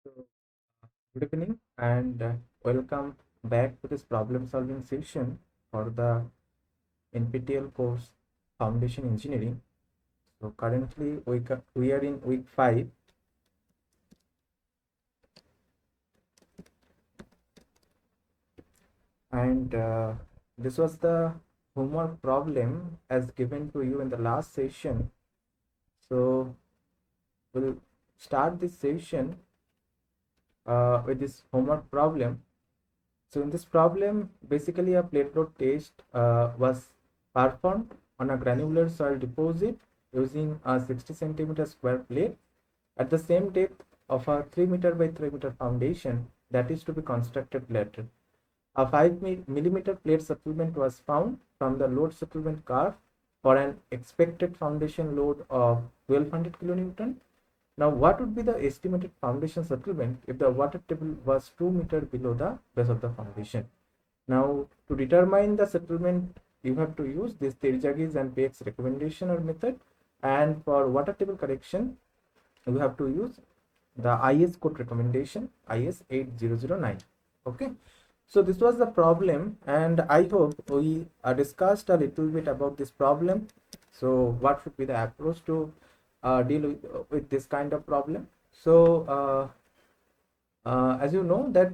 So, good evening and welcome back to this problem solving session for the NPTEL course Foundation Engineering. So, currently we are in week 5, and this was the homework problem as given to you in the last session. So, we'll start this session with this homework problem. So in this problem, basically a plate load test was performed on a granular soil deposit using a 60 centimeter square plate at the same depth of a 3 meter by 3 meter foundation that is to be constructed later. A 5 millimeter plate settlement was found from the load settlement curve for an expected foundation load of 1200 kilonewton. Now, what would be the estimated foundation settlement if the water table was 2 meters below the base of the foundation? Now, to determine the settlement, you have to use this Tirjaghi's and Peck's recommendation or method. And for water table correction, you have to use the IS code recommendation, IS 8009. Okay. So this was the problem, and I hope we discussed a little bit about this problem. So what should be the approach to deal with this kind of problem? So as you know that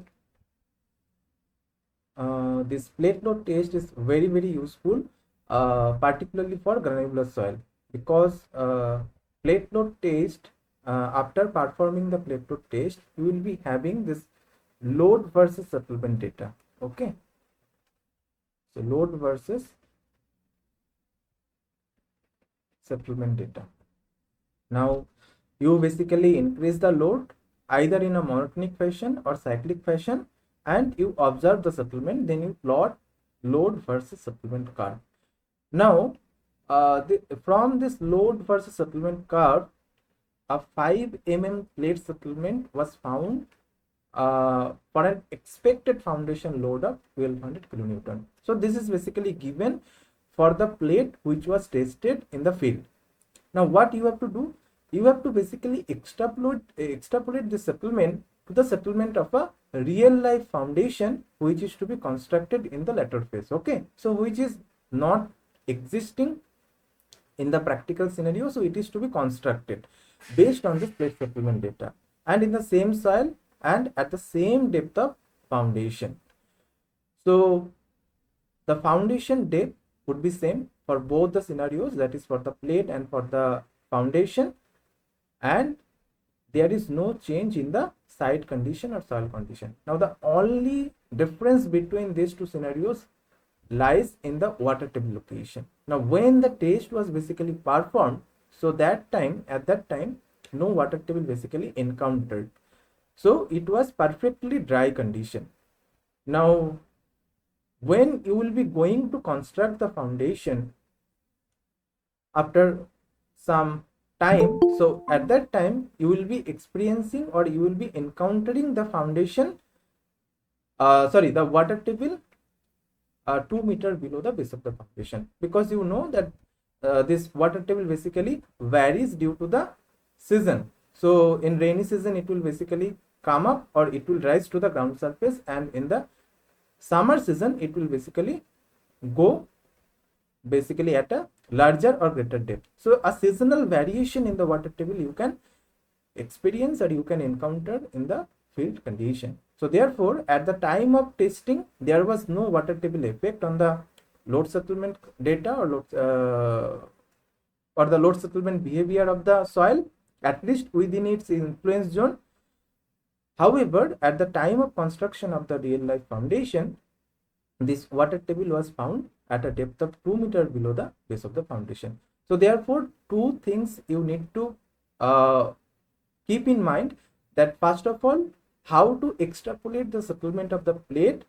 this plate load test is very useful, particularly for granular soil, because plate load test, after performing the plate load test, you will be having this load versus settlement data. Okay, so load versus settlement data. Now you basically increase the load either in a monotonic fashion or cyclic fashion, and you observe the settlement, then you plot load versus settlement curve. Now from this load versus settlement curve, a 5 mm plate settlement was found for an expected foundation load of 1200 kilonewton. So this is basically given for the plate which was tested in the field. Now what you have to do, you have to basically extrapolate the settlement to the settlement of a real life foundation which is to be constructed in the latter phase. Okay, so which is not existing in the practical scenario, so it is to be constructed based on this plate settlement data and in the same soil and at the same depth of foundation. So the foundation depth would be same for both the scenarios, that is for the plate and for the foundation, and there is no change in the site condition or soil condition. Now the only difference between these two scenarios lies in the water table location. Now when the test was basically performed, so at that time no water table basically encountered, so it was perfectly dry condition. Now when you will be going to construct the foundation after some time, so at that time you will be experiencing or you will be encountering the foundation the water table 2 meters below the base of the foundation, because you know that this water table basically varies due to the season. So in rainy season it will basically come up or it will rise to the ground surface, and in the summer season it will basically go basically at a larger or greater depth. So a seasonal variation in the water table you can experience or you can encounter in the field condition. So therefore at the time of testing there was no water table effect on the load settlement data or the load settlement behavior of the soil, at least within its influence zone. However, at the time of construction of the real life foundation, this water table was found at a depth of 2 meters below the base of the foundation. So therefore two things you need to keep in mind, that first of all, how to extrapolate the settlement of the plate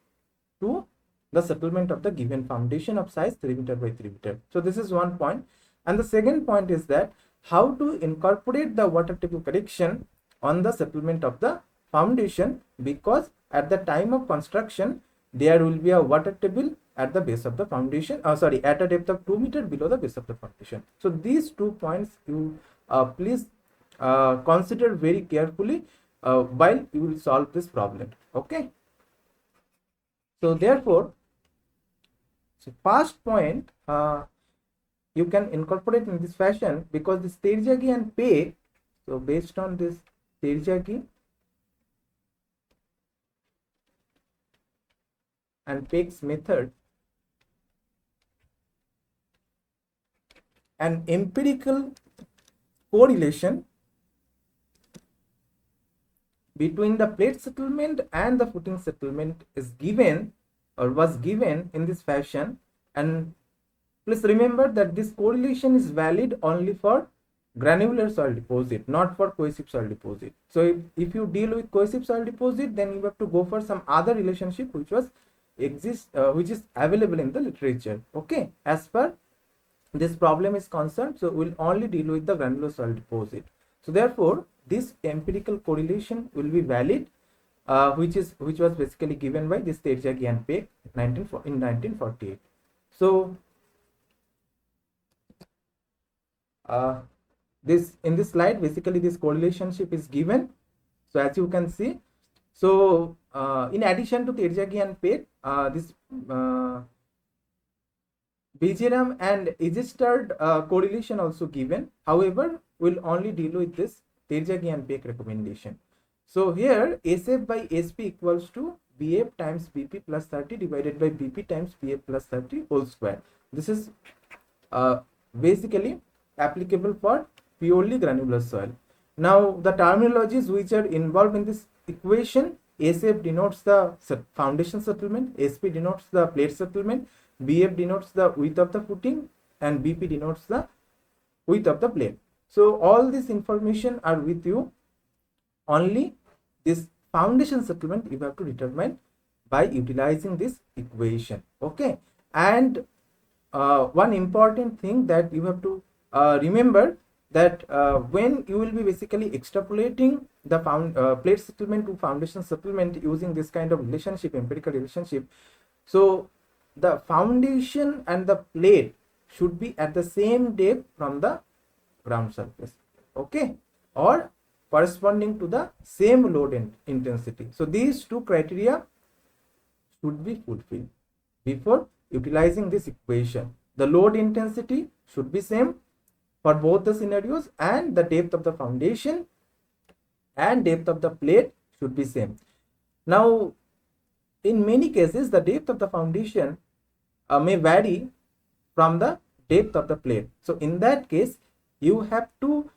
to the settlement of the given foundation of size 3 meter by 3 meter. So this is one point. And the second point is that how to incorporate the water table correction on the settlement of the foundation, because at the time of construction there will be a water table at the base of the foundation, at a depth of 2 meters below the base of the foundation. So these 2 points you please consider very carefully while you will solve this problem. Okay. So therefore, so first point you can incorporate in this fashion, because this Terzaghi and Pei. So based on this Terzaghi and Pei's method, an empirical correlation between the plate settlement and the footing settlement is given or was given in this fashion. And please remember that this correlation is valid only for granular soil deposit, not for cohesive soil deposit. So if you deal with cohesive soil deposit, then you have to go for some other relationship which is available in the literature. Okay, as per this problem is concerned, so we'll only deal with the granular soil deposit. So therefore, this empirical correlation will be valid, which was basically given by this Terzaghi and Pei in 1948. So this in this slide, basically this correlationship is given. So as you can see, so in addition to Terzaghi and Pei, this Bejeram and Egestad correlation also given. However, we'll only deal with this Terzaghi and Pei recommendation. So here SF by SP equals to BF times BP plus 30 divided by BP times PF plus 30 whole square. This is basically applicable for purely granular soil. Now the terminologies which are involved in this equation: SF denotes the foundation settlement, SP denotes the plate settlement, BF denotes the width of the footing, and BP denotes the width of the plate. So all this information are with you. Only this foundation settlement you have to determine by utilizing this equation. Okay. And one important thing that you have to remember, that when you will be basically extrapolating the plate settlement to foundation settlement using this kind of relationship, empirical relationship, so the foundation and the plate should be at the same depth from the ground surface. Okay, or corresponding to the same load intensity. So these two criteria should be fulfilled before utilizing this equation. The load intensity should be same for both the scenarios, and the depth of the foundation and depth of the plate should be same. Now in many cases, the depth of the foundation may vary from the depth of the plate. So in that case, you have to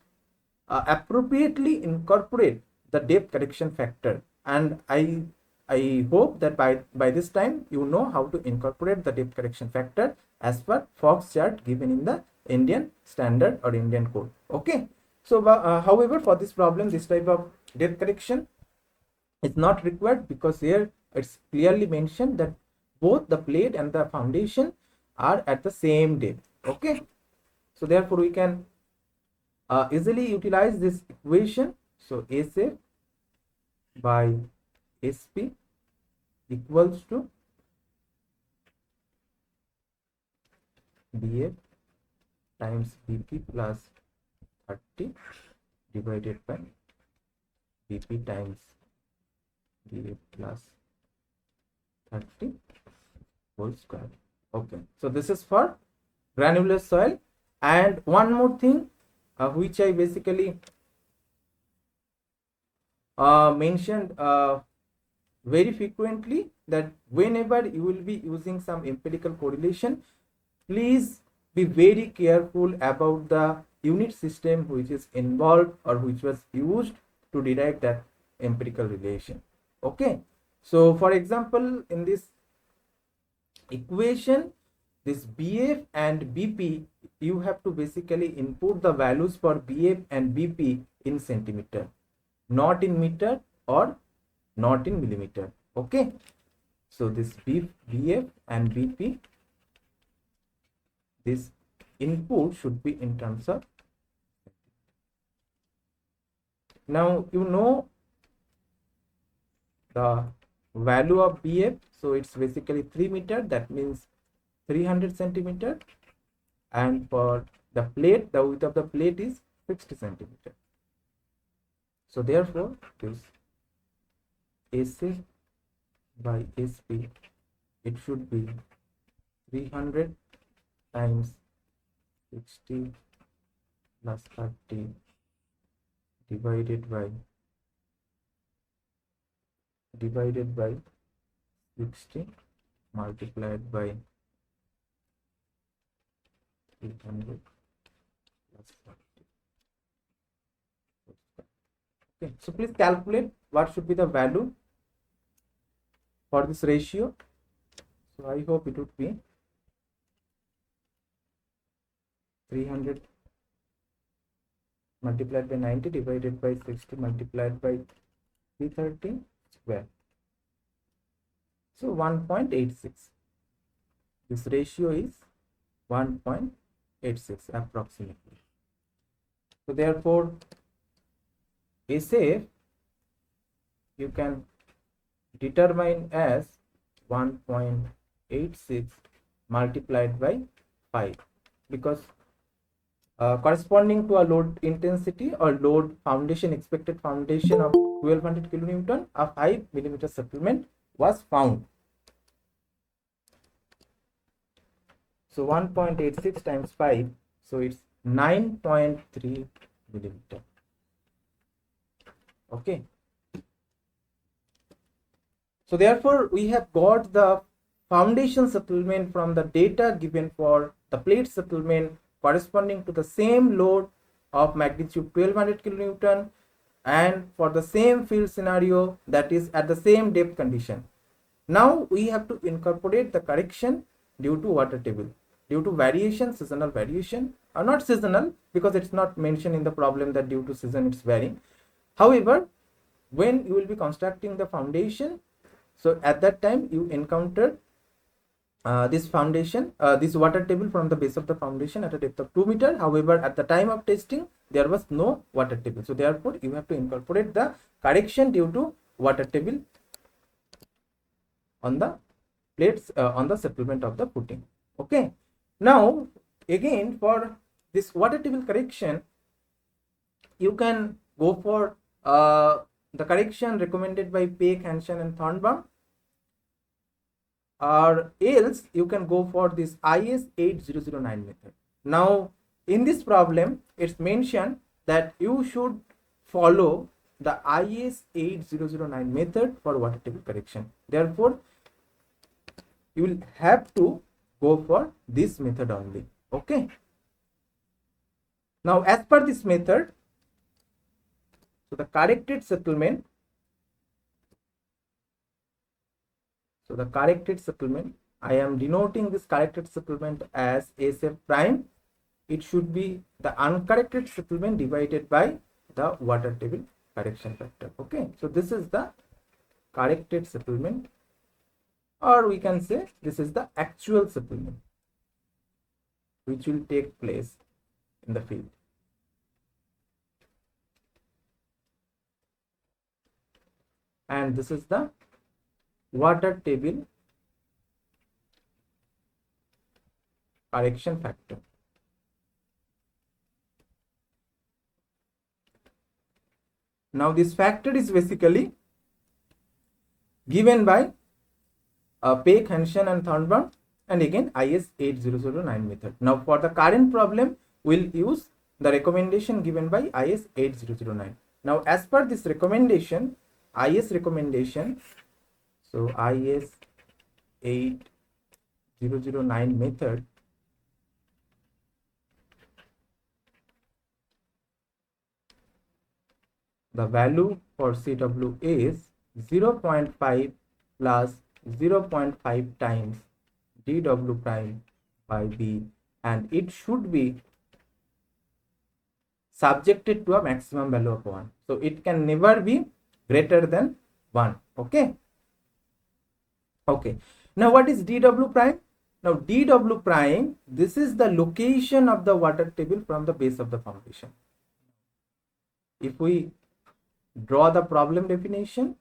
appropriately incorporate the depth correction factor. And I hope that by this time you know how to incorporate the depth correction factor as per Fox chart given in the Indian standard or Indian code. Okay. So however, for this problem, this type of depth correction is not required, because here it's clearly mentioned that both the plate and the foundation are at the same depth. Okay. So therefore we can easily utilize this equation. So SF by SP equals to BF times BP plus 30 divided by BP times BF plus 30 whole square. Okay, so this is for granular soil. And one more thing which I basically mentioned very frequently, that whenever you will be using some empirical correlation, please be very careful about the unit system which is involved or which was used to derive that empirical relation. Okay, so for example, in this equation, this BF and BP, you have to basically input the values for BF and BP in centimeter, not in meter or not in millimeter. Okay, so this BF and BP, this input should be in terms of. Now you know the value of BF, so it's basically 3 meter, that means 300 centimeter, and for the plate, the width of the plate is 60 centimeter. So therefore this SA by SP, it should be 300 times 60 plus 30 divided by 60 multiplied by 300 plus 30. Okay, so please calculate what should be the value for this ratio. So I hope it would be 300 multiplied by 90 divided by 60 multiplied by 330 square. So 1.86. This ratio is 1.86 approximately. So therefore SA you can determine as 1.86 multiplied by 5, because corresponding to a load intensity or load foundation, expected foundation of 1200 kilonewton, a 5 millimeter settlement was found. So 1.86 times 5, so it's 9.3 millimeter. Okay. So therefore we have got the foundation settlement from the data given for the plate settlement corresponding to the same load of magnitude 1200 kilonewton and for the same field scenario, that is at the same depth condition. Now we have to incorporate the correction due to water table, due to variation, seasonal variation, or not seasonal, because it's not mentioned in the problem that due to season it's varying. However, when you will be constructing the foundation, so at that time you encountered this foundation, this water table from the base of the foundation at a depth of 2 meters. However, at the time of testing there was no water table, so therefore you have to incorporate the correction due to water table on the plates, on the settlement of the footing. Okay, now again for this water table correction you can go for the correction recommended by Peck, Hansen and Thornbaum, or else you can go for this IS 8009 method. Now in this problem it's mentioned that you should follow the IS 8009 method for water table correction. Therefore you will have to go for this method only. Okay, now as per this method, so the corrected settlement, I am denoting this corrected settlement as SF prime. It should be the uncorrected settlement divided by the water table correction factor. Okay, so this is the corrected settlement, or we can say this is the actual settlement which will take place in the field. And this is the water table correction factor. Now this factor is basically given by Peck, Hansen and Thornbaum, and again IS 8009 method. Now for the current problem we'll use the recommendation given by IS 8009. Now as per this recommendation, IS recommendation, so IS 8009 method, the value for CW is 0.5 plus 0.5 times dW prime by B, and it should be subjected to a maximum value of 1. So it can never be greater than 1. Okay. Okay. Now what is dW prime? Now dW prime, this is the location of the water table from the base of the foundation. If we draw the problem definition,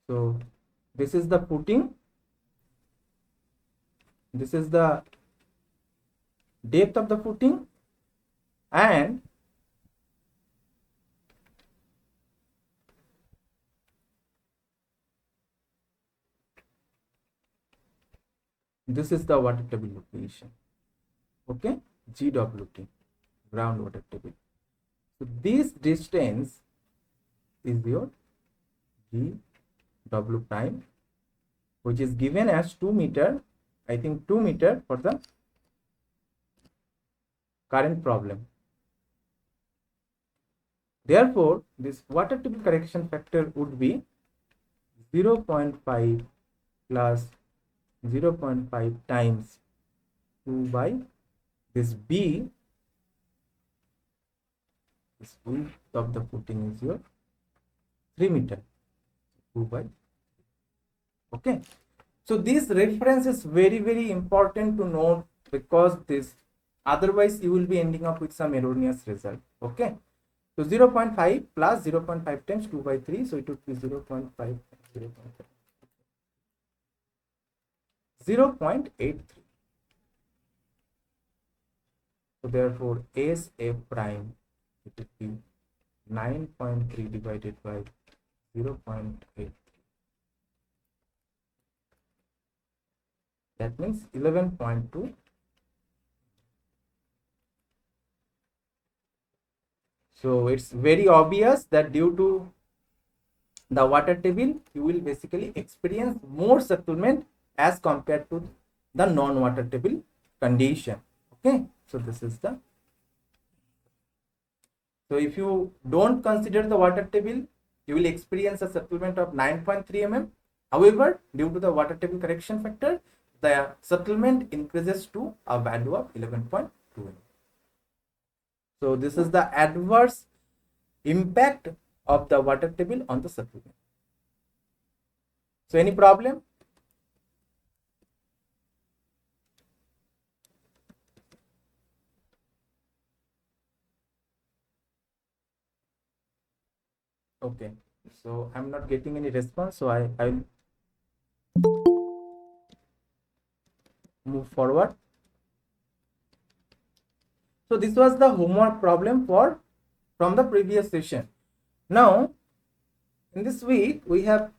so this is the footing, this is the depth of the footing, and this is the water table location. Okay, GWT, ground water table. So this distance is your GW prime, which is given as 2 meter, I think 2 meter for the current problem. Therefore, this water table correction factor would be 0.5 plus 0.5 times 2 by this B, this width of the footing is your 3 meter, 2 by. Okay, so this reference is very important to note, because this, otherwise you will be ending up with some erroneous result. Okay, so 0.5 plus 0.5 times 2 by 3, so it would be 0.5 0.83. So therefore SF prime, it would be 9.3 divided by 0.8. That means 11.2. So it's very obvious that due to the water table, you will basically experience more settlement as compared to the non-water table condition. Okay, so this is the. So if you don't consider the water table, you will experience a settlement of 9.3 mm. However, due to the water table correction factor, the settlement increases to a value of 11.2 mm. So this is the adverse impact of the water table on the settlement. So any problem? Okay, so I'm not getting any response, so I'll move forward. So this was the homework problem from the previous session. Now in this week we have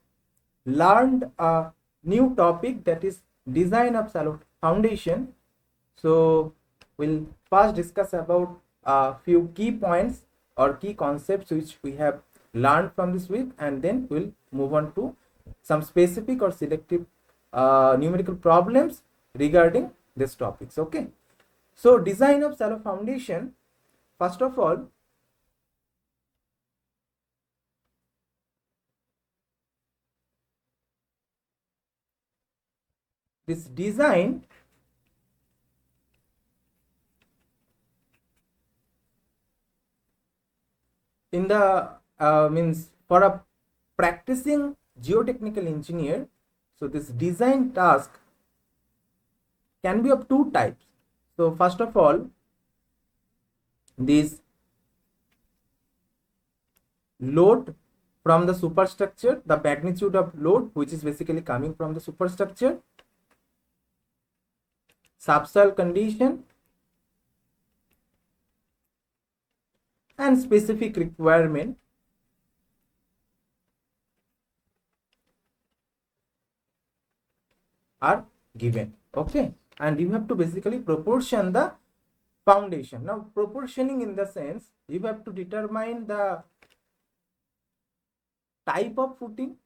learned a new topic, that is design of shallow foundation. So we'll first discuss about a few key points or key concepts which we have learned from this week, and then we'll move on to some specific or selective numerical problems regarding these topics. Okay, so design of shallow foundation. First of all, this design in the means for a practicing geotechnical engineer, so this design task can be of two types. So first of all, this load from the superstructure, the magnitude of load which is basically coming from the superstructure, subsoil condition, and specific requirement are given. Okay, and you have to basically proportion the foundation. Now proportioning in the sense, you have to determine the type of footing,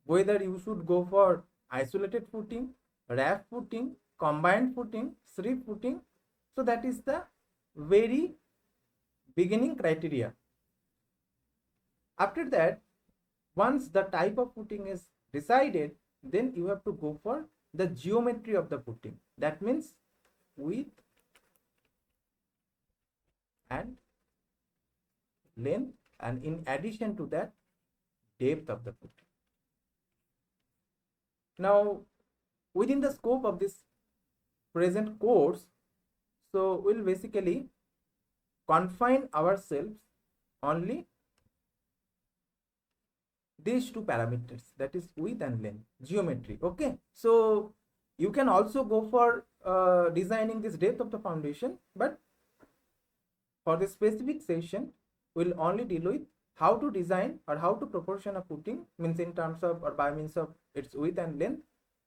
whether you should go for isolated footing, raft footing, combined footing, strip footing. So that is the very beginning criteria. After that, once the type of footing is decided, then you have to go for the geometry of the footing. That means width and length, and in addition to that, depth of the footing. Now within the scope of this present course, so we'll basically confine ourselves only these two parameters, that is width and length, geometry. Okay, so You can also go for designing this depth of the foundation, but for this specific session, we'll only deal with how to design or how to proportion a footing, means in terms of or by means of its width and length,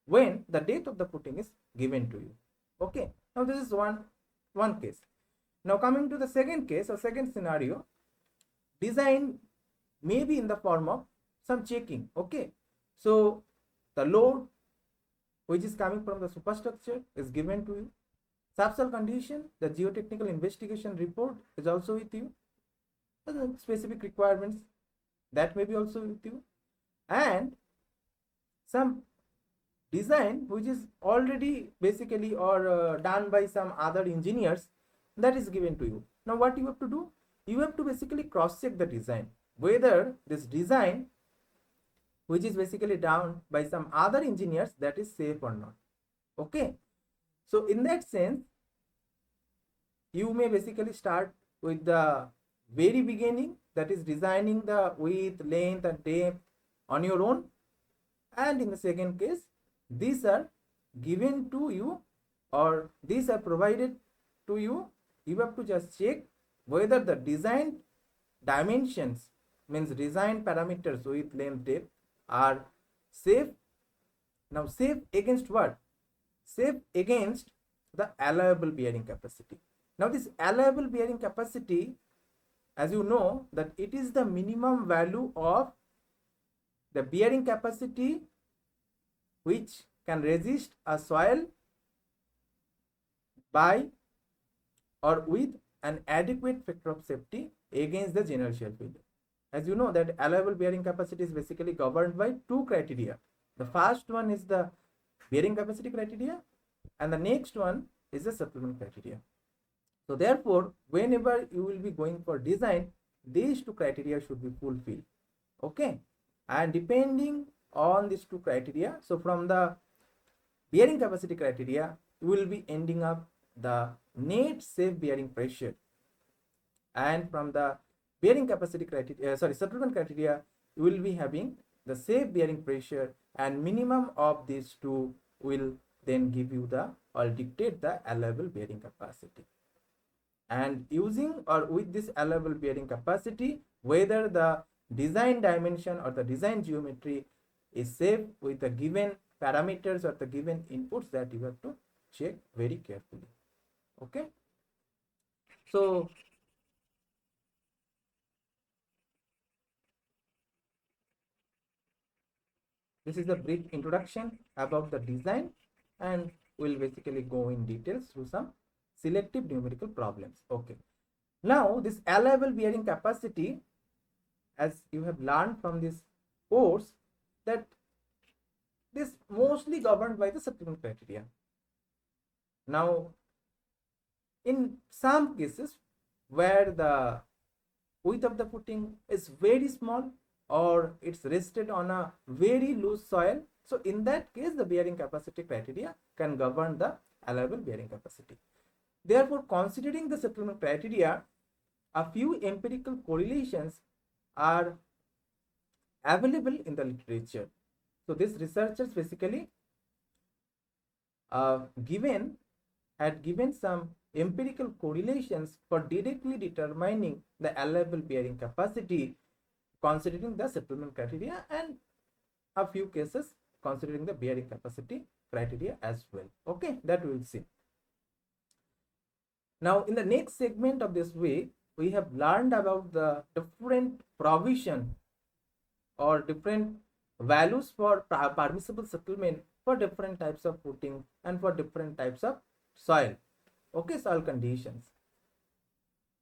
when the depth of the footing is given to you. Okay, now this is one case. Now coming to the second case or second scenario, design may be in the form of some checking. Okay, so the load which is coming from the superstructure is given to you. Subsoil condition, the geotechnical investigation report is also with you. The specific requirements that may be also with you, and some design which is already basically or done by some other engineers, that is given to you. Now what you have to do, you have to basically cross check the design, whether this design which is basically done by some other engineers, that is safe or not. Okay, so in that sense, you may basically start with the very beginning, that is designing the width, length and depth on your own, and in the second case, these are given to you or these are provided to you. You have to just check whether the design dimensions, means design parameters, width, length, depth, are safe. Now safe against what? Safe against the allowable bearing capacity. Now this allowable bearing capacity, as you know, that it is the minimum value of the bearing capacity which can resist a soil by or with an adequate factor of safety against the general shear failure. As you know that allowable bearing capacity is basically governed by two criteria. The first one is the bearing capacity criteria and the next one is the settlement criteria. So therefore, whenever you will be going for design, these two criteria should be fulfilled. Okay, and depending on these two criteria, so from the bearing capacity criteria, you will be ending up the net safe bearing pressure, and from the bearing capacity criteria, settlement criteria, you will be having the safe bearing pressure, and minimum of these two will then give you the or dictate the allowable bearing capacity. And using or with this allowable bearing capacity, whether the design dimension or the design geometry is safe with the given parameters or the given inputs, that you have to check very carefully. Okay, so this is a brief introduction about the design, and we'll basically go in details through some selective numerical problems. Okay, now this allowable bearing capacity, as you have learned from this course, that this mostly governed by the settlement criteria. Now in some cases where the width of the footing is very small or it's rested on a very loose soil, so in that case the bearing capacity criteria can govern the allowable bearing capacity. Therefore, considering the settlement criteria, a few empirical correlations are available in the literature. So these researchers basically had given some empirical correlations for directly determining the allowable bearing capacity considering the settlement criteria, and a few cases considering the bearing capacity criteria as well. Okay, that we will see. Now in the next segment of this week, we have learned about the different provision or different values for permissible settlement for different types of footing and for different types of soil. Okay, soil conditions.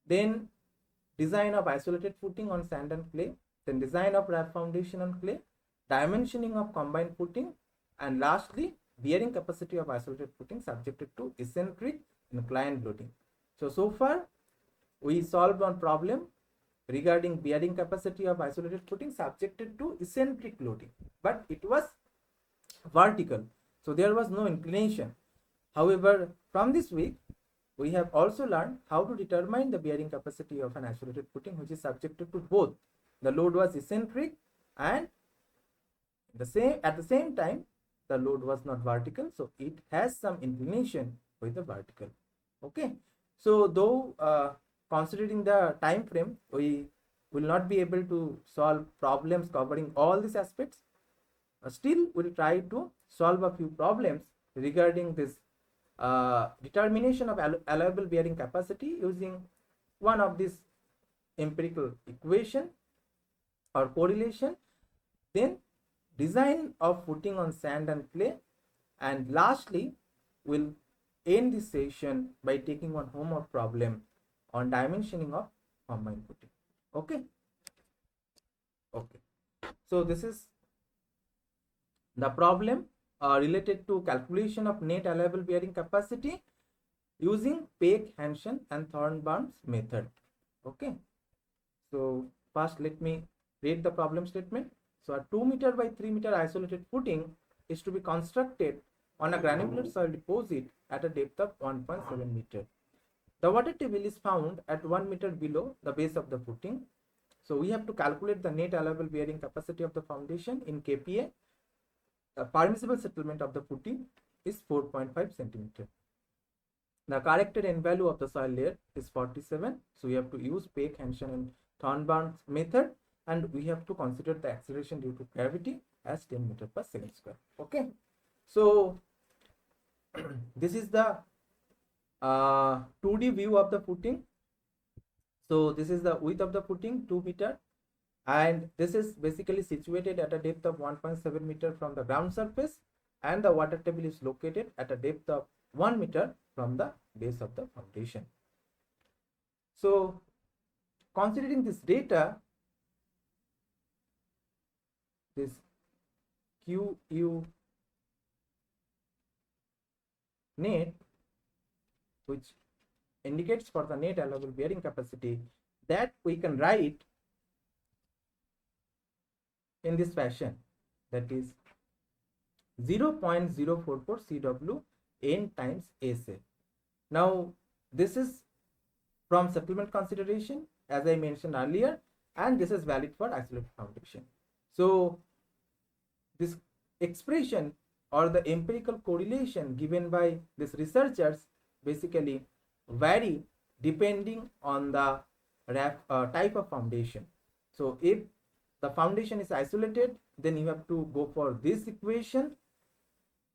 Then design of isolated footing on sand and clay, then design of wrap foundation on clay, dimensioning of combined footing, and lastly bearing capacity of isolated footing subjected to eccentric inclined loading. So far we solved one problem regarding bearing capacity of isolated footing subjected to eccentric loading, but it was vertical, so there was no inclination. However, from this week we have also learned how to determine the bearing capacity of an isolated footing which is subjected to both the load was eccentric and at the same time the load was not vertical, so it has some inclination with the vertical. Okay, so though considering the time frame, we will not be able to solve problems covering all these aspects. Still, we'll try to solve a few problems regarding this determination of allowable bearing capacity using one of these empirical equation or correlation, then design of footing on sand and clay, and lastly we'll end this session by taking one homework problem on dimensioning of combined footing. Okay, so this is the problem related to calculation of net allowable bearing capacity using Peck, Hansen and Thornburns method. Okay, so first let me read the problem statement. So a 2 meter by 3 meter isolated footing is to be constructed on a granular soil deposit at a depth of 1.7 meter. The water table is found at 1 meter below the base of the footing. So we have to calculate the net allowable bearing capacity of the foundation in kPa. The permissible settlement of the footing is 4.5 centimeter. The corrected end value of the soil layer is 47. So we have to use Peck, Hansen and Thornburns method, and we have to consider the acceleration due to gravity as 10 meter per second square. Okay, so this is the 2D view of the footing. So this is the width of the footing, 2 meter, and this is basically situated at a depth of 1.7 meter from the ground surface, and the water table is located at a depth of 1 meter from the base of the foundation. So considering this data, this QU net, which indicates for the net allowable bearing capacity, that we can write in this fashion, that is 0.044 CW n times SA. Now this is from settlement consideration, as I mentioned earlier, and this is valid for isolated foundation. So this expression or the empirical correlation given by these researchers basically vary depending on the type of foundation. So if the foundation is isolated, then you have to go for this equation,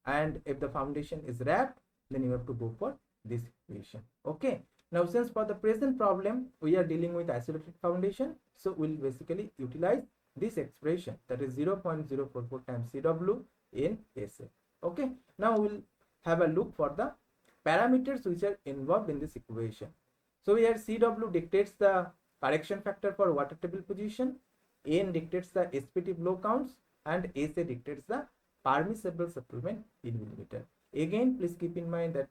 and if the foundation is wrapped, then you have to go for this equation. Okay, now since for the present problem we are dealing with isolated foundation, so we'll basically utilize this expression, that is 0.044 times CW in SA. Okay, now we'll have a look for the parameters which are involved in this equation. So here CW dictates the correction factor for water table position, N dictates the SPT blow counts, and SA dictates the permissible settlement in millimeter. Again, please keep in mind that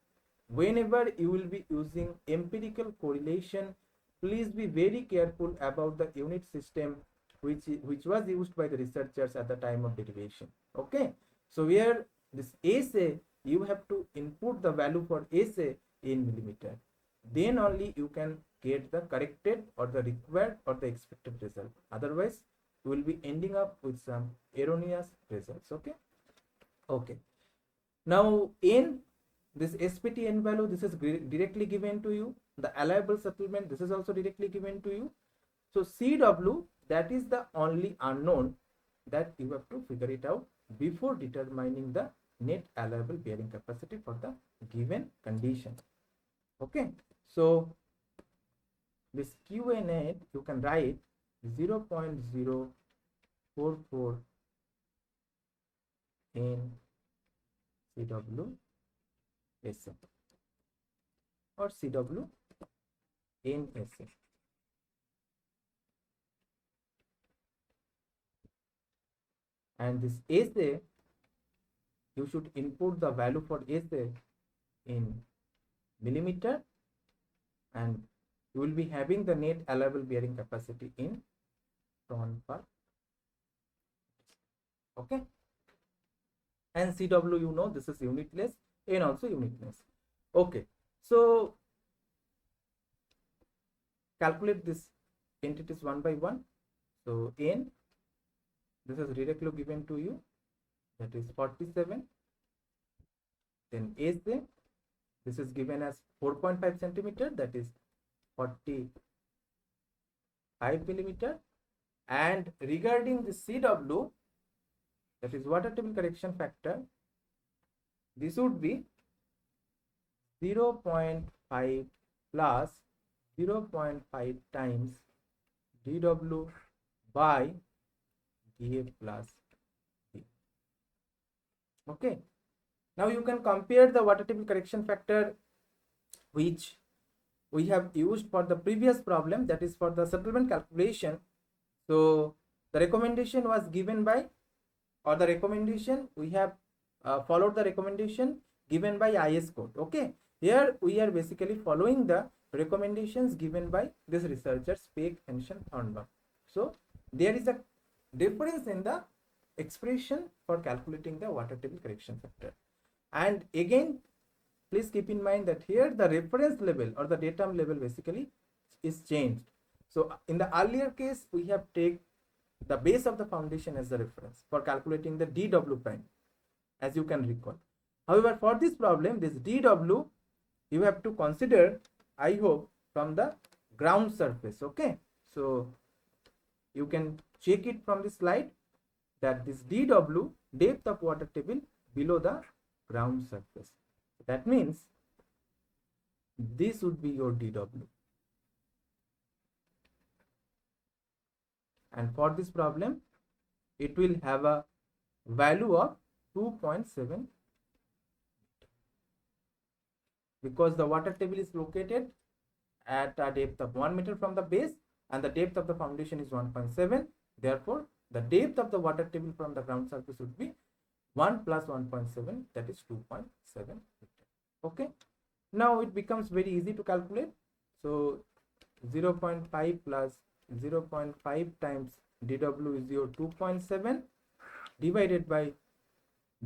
whenever you will be using empirical correlation, please be very careful about the unit system which was used by the researchers at the time of derivation. Okay, so here this SA, you have to input the value for SA in millimeter, then only you can get the corrected or the required or the expected result. Otherwise you will be ending up with some erroneous results. Okay, now in this SPT n value, this is directly given to you. The allowable settlement, this is also directly given to you. So CW, that is the only unknown that you have to figure it out before determining the net allowable bearing capacity for the given condition. Okay, so this QA net you can write 0.044 in CW SA or CW in SA. And this SA, you should input the value for SA in millimeter, and you will be having the net allowable bearing capacity in ton per. Okay, and CW, you know, this is unitless, N also unitless. Okay, so calculate this entities one by one. So N, this is directly given to you, that is 47 Then SA, this is given as 4.5 centimeter, that is 45 millimeter. And regarding the CW, that is water table correction factor, this would be 0.5 plus 0.5 times dW by dA plus D. Okay. Now you can compare the water table correction factor which we have used for the previous problem, that is for the settlement calculation. So the recommendation was given by, or the recommendation we have followed the recommendation given by IS code. Okay, here we are basically following the recommendations given by this researcher Speck, Henson, Thornburg. So there is a difference in the expression for calculating the water table correction factor. And again, please keep in mind that here the reference level or the datum level basically is changed. So in the earlier case, we have taken the base of the foundation as the reference for calculating the dW prime, as you can recall. However, for this problem, this dW you have to consider, I hope, from the ground surface. Okay, so you can check it from the slide that this dW, depth of water table below the ground surface. That means this would be your dW. And for this problem, it will have a value of 2.7, because the water table is located at a depth of 1 meter from the base and the depth of the foundation is 1.7. Therefore, the depth of the water table from the ground surface would be 1 plus 1.7, that is 2.7 meter. Okay. Now it becomes very easy to calculate. So 0.5 plus 0.5 times dW is your 2.7 divided by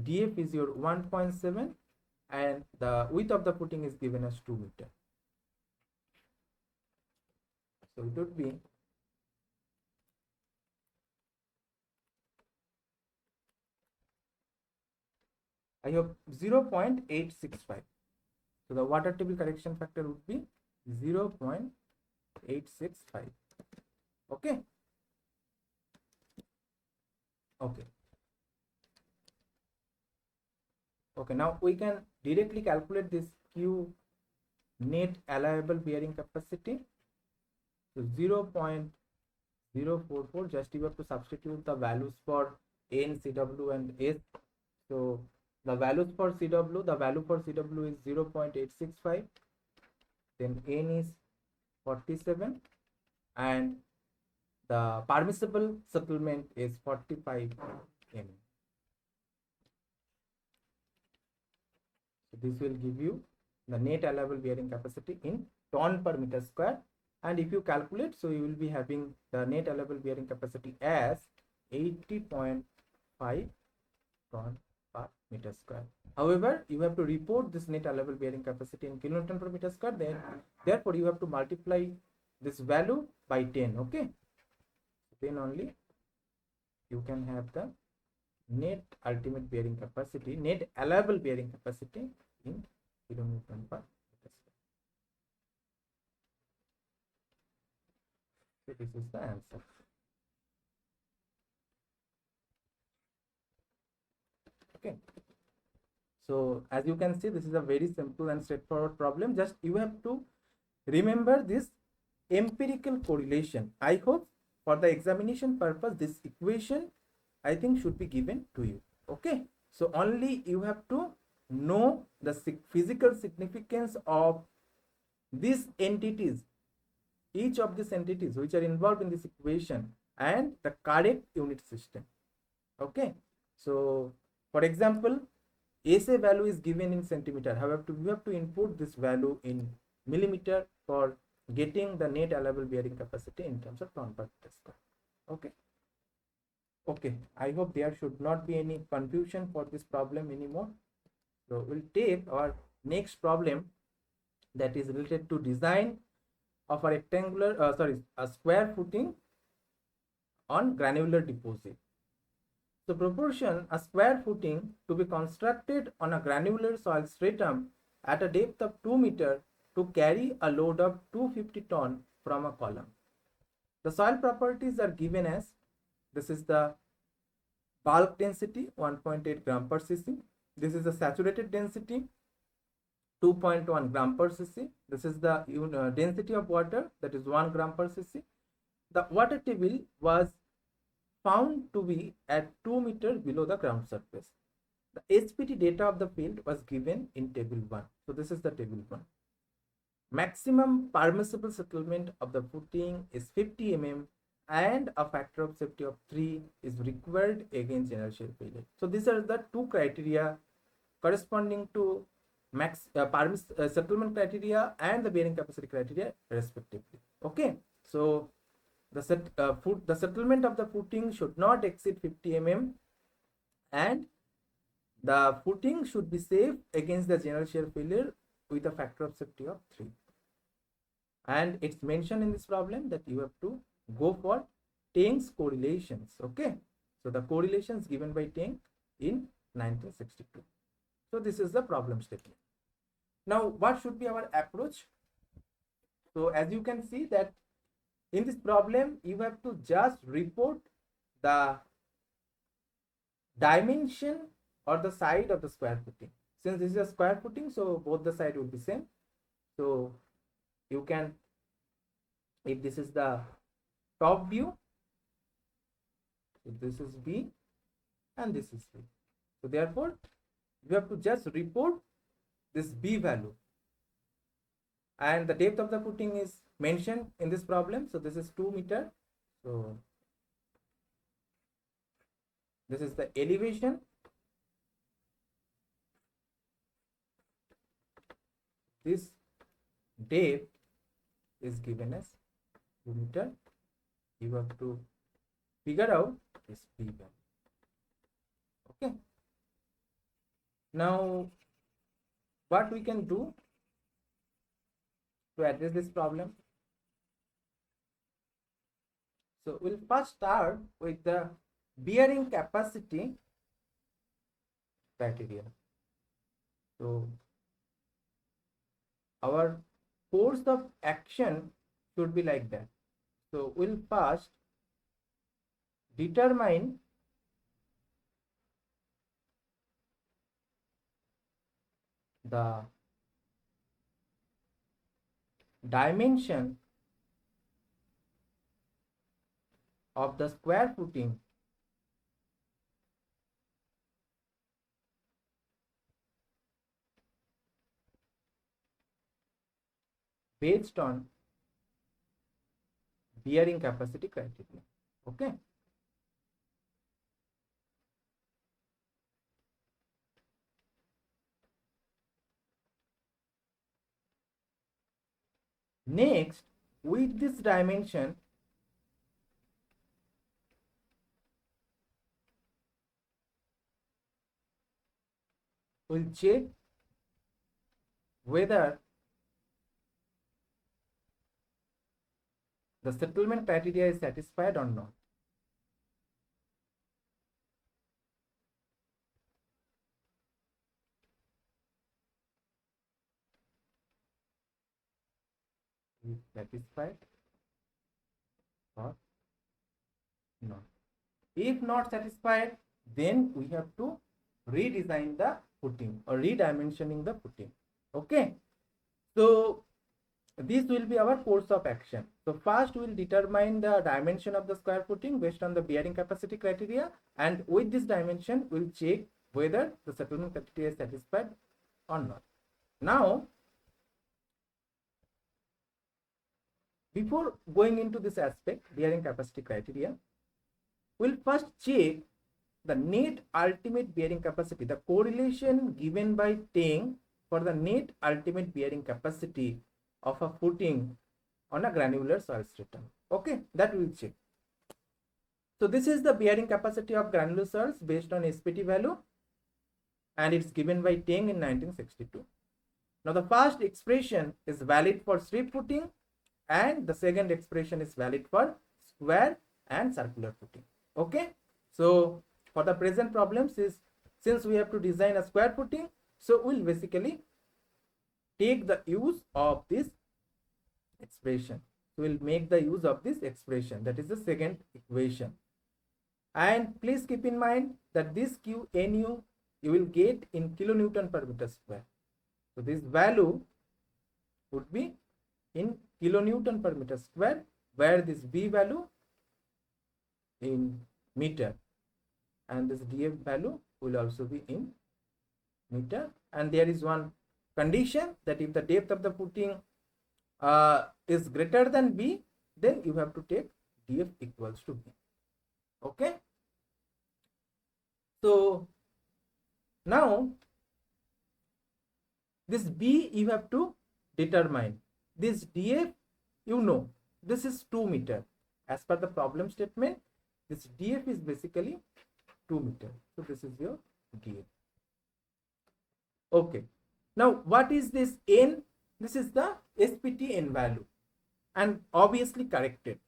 dF is your 1.7, and the width of the footing is given as 2 meter. So it would be I have 0.865. So the water table correction factor would be 0.865. Okay. Okay. Okay. Now we can directly calculate this Q net allowable bearing capacity. So 0.044. Just you have to substitute the values for N, CW, and S. So the values for CW, the value for CW is 0.865, then N is 47, and the permissible settlement is 45 mm. So this will give you the net allowable bearing capacity in ton per meter square, and if you calculate, so you will be having the net allowable bearing capacity as 80.5 ton per meter square. However, you have to report this net allowable bearing capacity in kilonewton per meter square. Then, therefore, you have to multiply this value by 10. Okay, then only you can have the net ultimate bearing capacity, net allowable bearing capacity in kilonewton per meter square. So this is the answer. Okay. So as you can see, this is a very simple and straightforward problem. Just you have to remember this empirical correlation. I hope for the examination purpose, this equation I think should be given to you. Okay. So only you have to know the physical significance of these entities, each of these entities which are involved in this equation, and the correct unit system. Okay. So for example, SA value is given in centimeter. However, you have to input this value in millimeter for getting the net allowable bearing capacity in terms of ton per meter square. Okay. Okay. I hope there should not be any confusion for this problem anymore. So we'll take our next problem, that is related to design of a rectangular, a square footing on granular deposit. So proportion a square footing to be constructed on a granular soil stratum at a depth of 2 meter to carry a load of 250 ton from a column. The soil properties are given as, this is the bulk density 1.8 gram per cc. This is the saturated density 2.1 gram per cc. This is the density of water, that is 1 gram per cc. The water table was found to be at 2 meters below the ground surface. The HPT data of the field was given in table 1. So this is the table 1. Maximum permissible settlement of the footing is 50 mm and a factor of safety of 3 is required against general shear failure. So these are the two criteria corresponding to settlement criteria and the bearing capacity criteria respectively. Okay, so the settlement of the footing should not exceed 50 mm and the footing should be safe against the general shear failure with a factor of safety of 3. And it's mentioned in this problem that you have to go for Teng's correlations. Okay, so the correlations given by Teng in 1962. So this is the problem statement. Now what should be our approach? So as you can see that in this problem you have to just report the dimension or the side of the square footing. Since this is a square footing, so both the side will be same. So you can, if this is the top view, so this is B and this is B. So therefore you have to just report this B value, and the depth of the footing is mentioned in this problem. So this is 2 meter. So this is the elevation. This depth is given as 2 meter. You have to figure out this B value. Okay. Now what we can do to address this problem? So we'll first start with the bearing capacity criteria. So our course of action should be like that. So we'll first determine the dimension of the square footing based on bearing capacity criteria. Okay. Next, with this dimension, we'll check whether the settlement criteria is satisfied or not. Is satisfied or not. If not satisfied, then we have to redesign the footing or redimensioning the footing. Okay. So this will be our course of action. So first we will determine the dimension of the square footing based on the bearing capacity criteria, and with this dimension we will check whether the settlement criteria is satisfied or not. Now, before going into this aspect, bearing capacity criteria, we'll first check the net ultimate bearing capacity, the correlation given by Teng for the net ultimate bearing capacity of a footing on a granular soil stratum. Okay, that we will check. So this is the bearing capacity of granular soils based on SPT value, and it's given by Teng in 1962. Now the first expression is valid for strip footing and the second expression is valid for square and circular footing. Okay, so for the present problems is, since we have to design a square footing, so we'll basically take the use of this expression. So we'll make the use of this expression, that is the second equation. And please keep in mind that this Q nu you will get in kilonewton per meter square. So this value would be in kilonewton per meter square, where this B value in meter, and this dF value will also be in meter. And there is one condition, that if the depth of the footing is greater than B, then you have to take dF equals to B. Okay. So now this B you have to determine. This dF, you know, this is 2 meter. As per the problem statement, this dF is basically 2 meter. So this is your dF. Okay. Now what is this N? This is the SPT N value, and obviously corrected.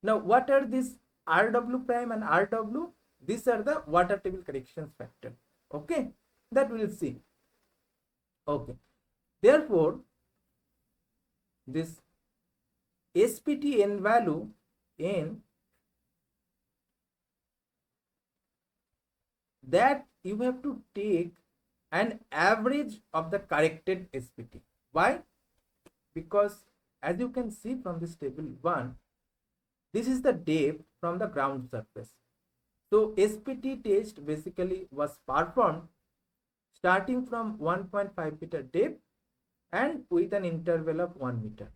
Now what are these RW prime and RW? These are the water table corrections factor. Okay, that we'll see. Okay, therefore this SPT N value N, that you have to take an average of the corrected SPT. Why? Because as you can see from this table 1, this is the depth from the ground surface. So SPT test basically was performed starting from 1.5 meter depth and with an interval of 1 meter.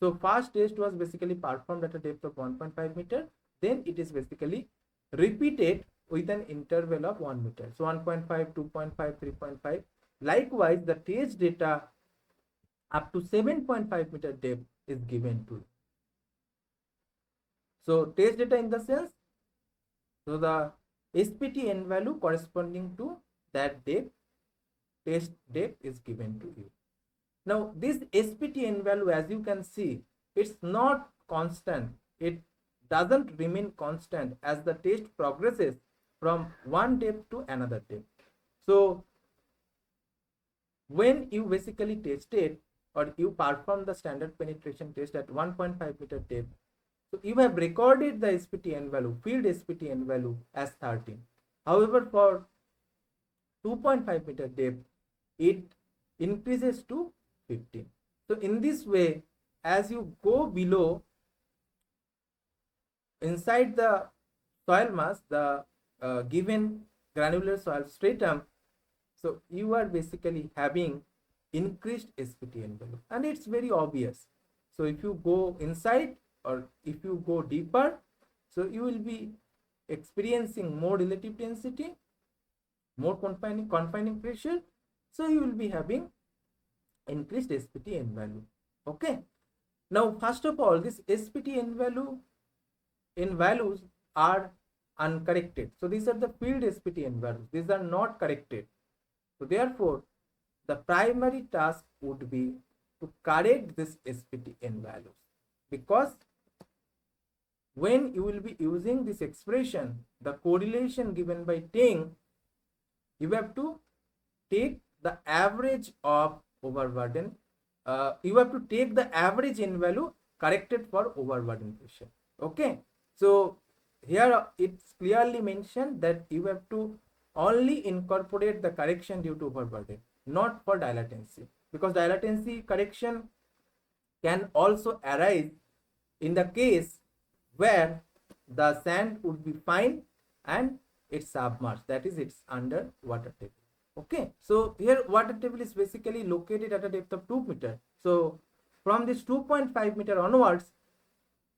So first test was basically performed at a depth of 1.5 meter. Then it is basically repeated with an interval of 1 meter. So 1.5, 2.5, 3.5. Likewise, the test data up to 7.5 meter depth is given to you. So test data in the sense, so the SPT N value corresponding to that depth, test depth is given to you. Now this SPT N value, as you can see, it's not constant. It doesn't remain constant as the test progresses from one depth to another depth. So when you basically tested or you perform the standard penetration test at 1.5 meter depth, so you have recorded the SPT N value, field SPT N value as 13. However, for 2.5 meter depth, it increases to 15. So in this way, as you go below inside the soil mass, the given granular soil stratum, so you are basically having increased SPT N value, and it's very obvious. So if you go inside or if you go deeper, so you will be experiencing more relative density, more confining pressure, so you will be having increased SPT N value. Okay. Now first of all, this SPT N values are uncorrected. So these are the field SPT N values. These are not corrected. So therefore, the primary task would be to correct this SPT N values, because when you will be using this expression, the correlation given by Ting, you have to take the average of overburden. You have to take the average N value corrected for overburden pressure. Okay. So here it's clearly mentioned that you have to only incorporate the correction due to overburden, not for dilatancy, because dilatancy correction can also arise in the case where the sand would be fine and it's submerged, that is, it's under water table. Okay, so here water table is basically located at a depth of 2 meter. So from this 2.5 meter onwards,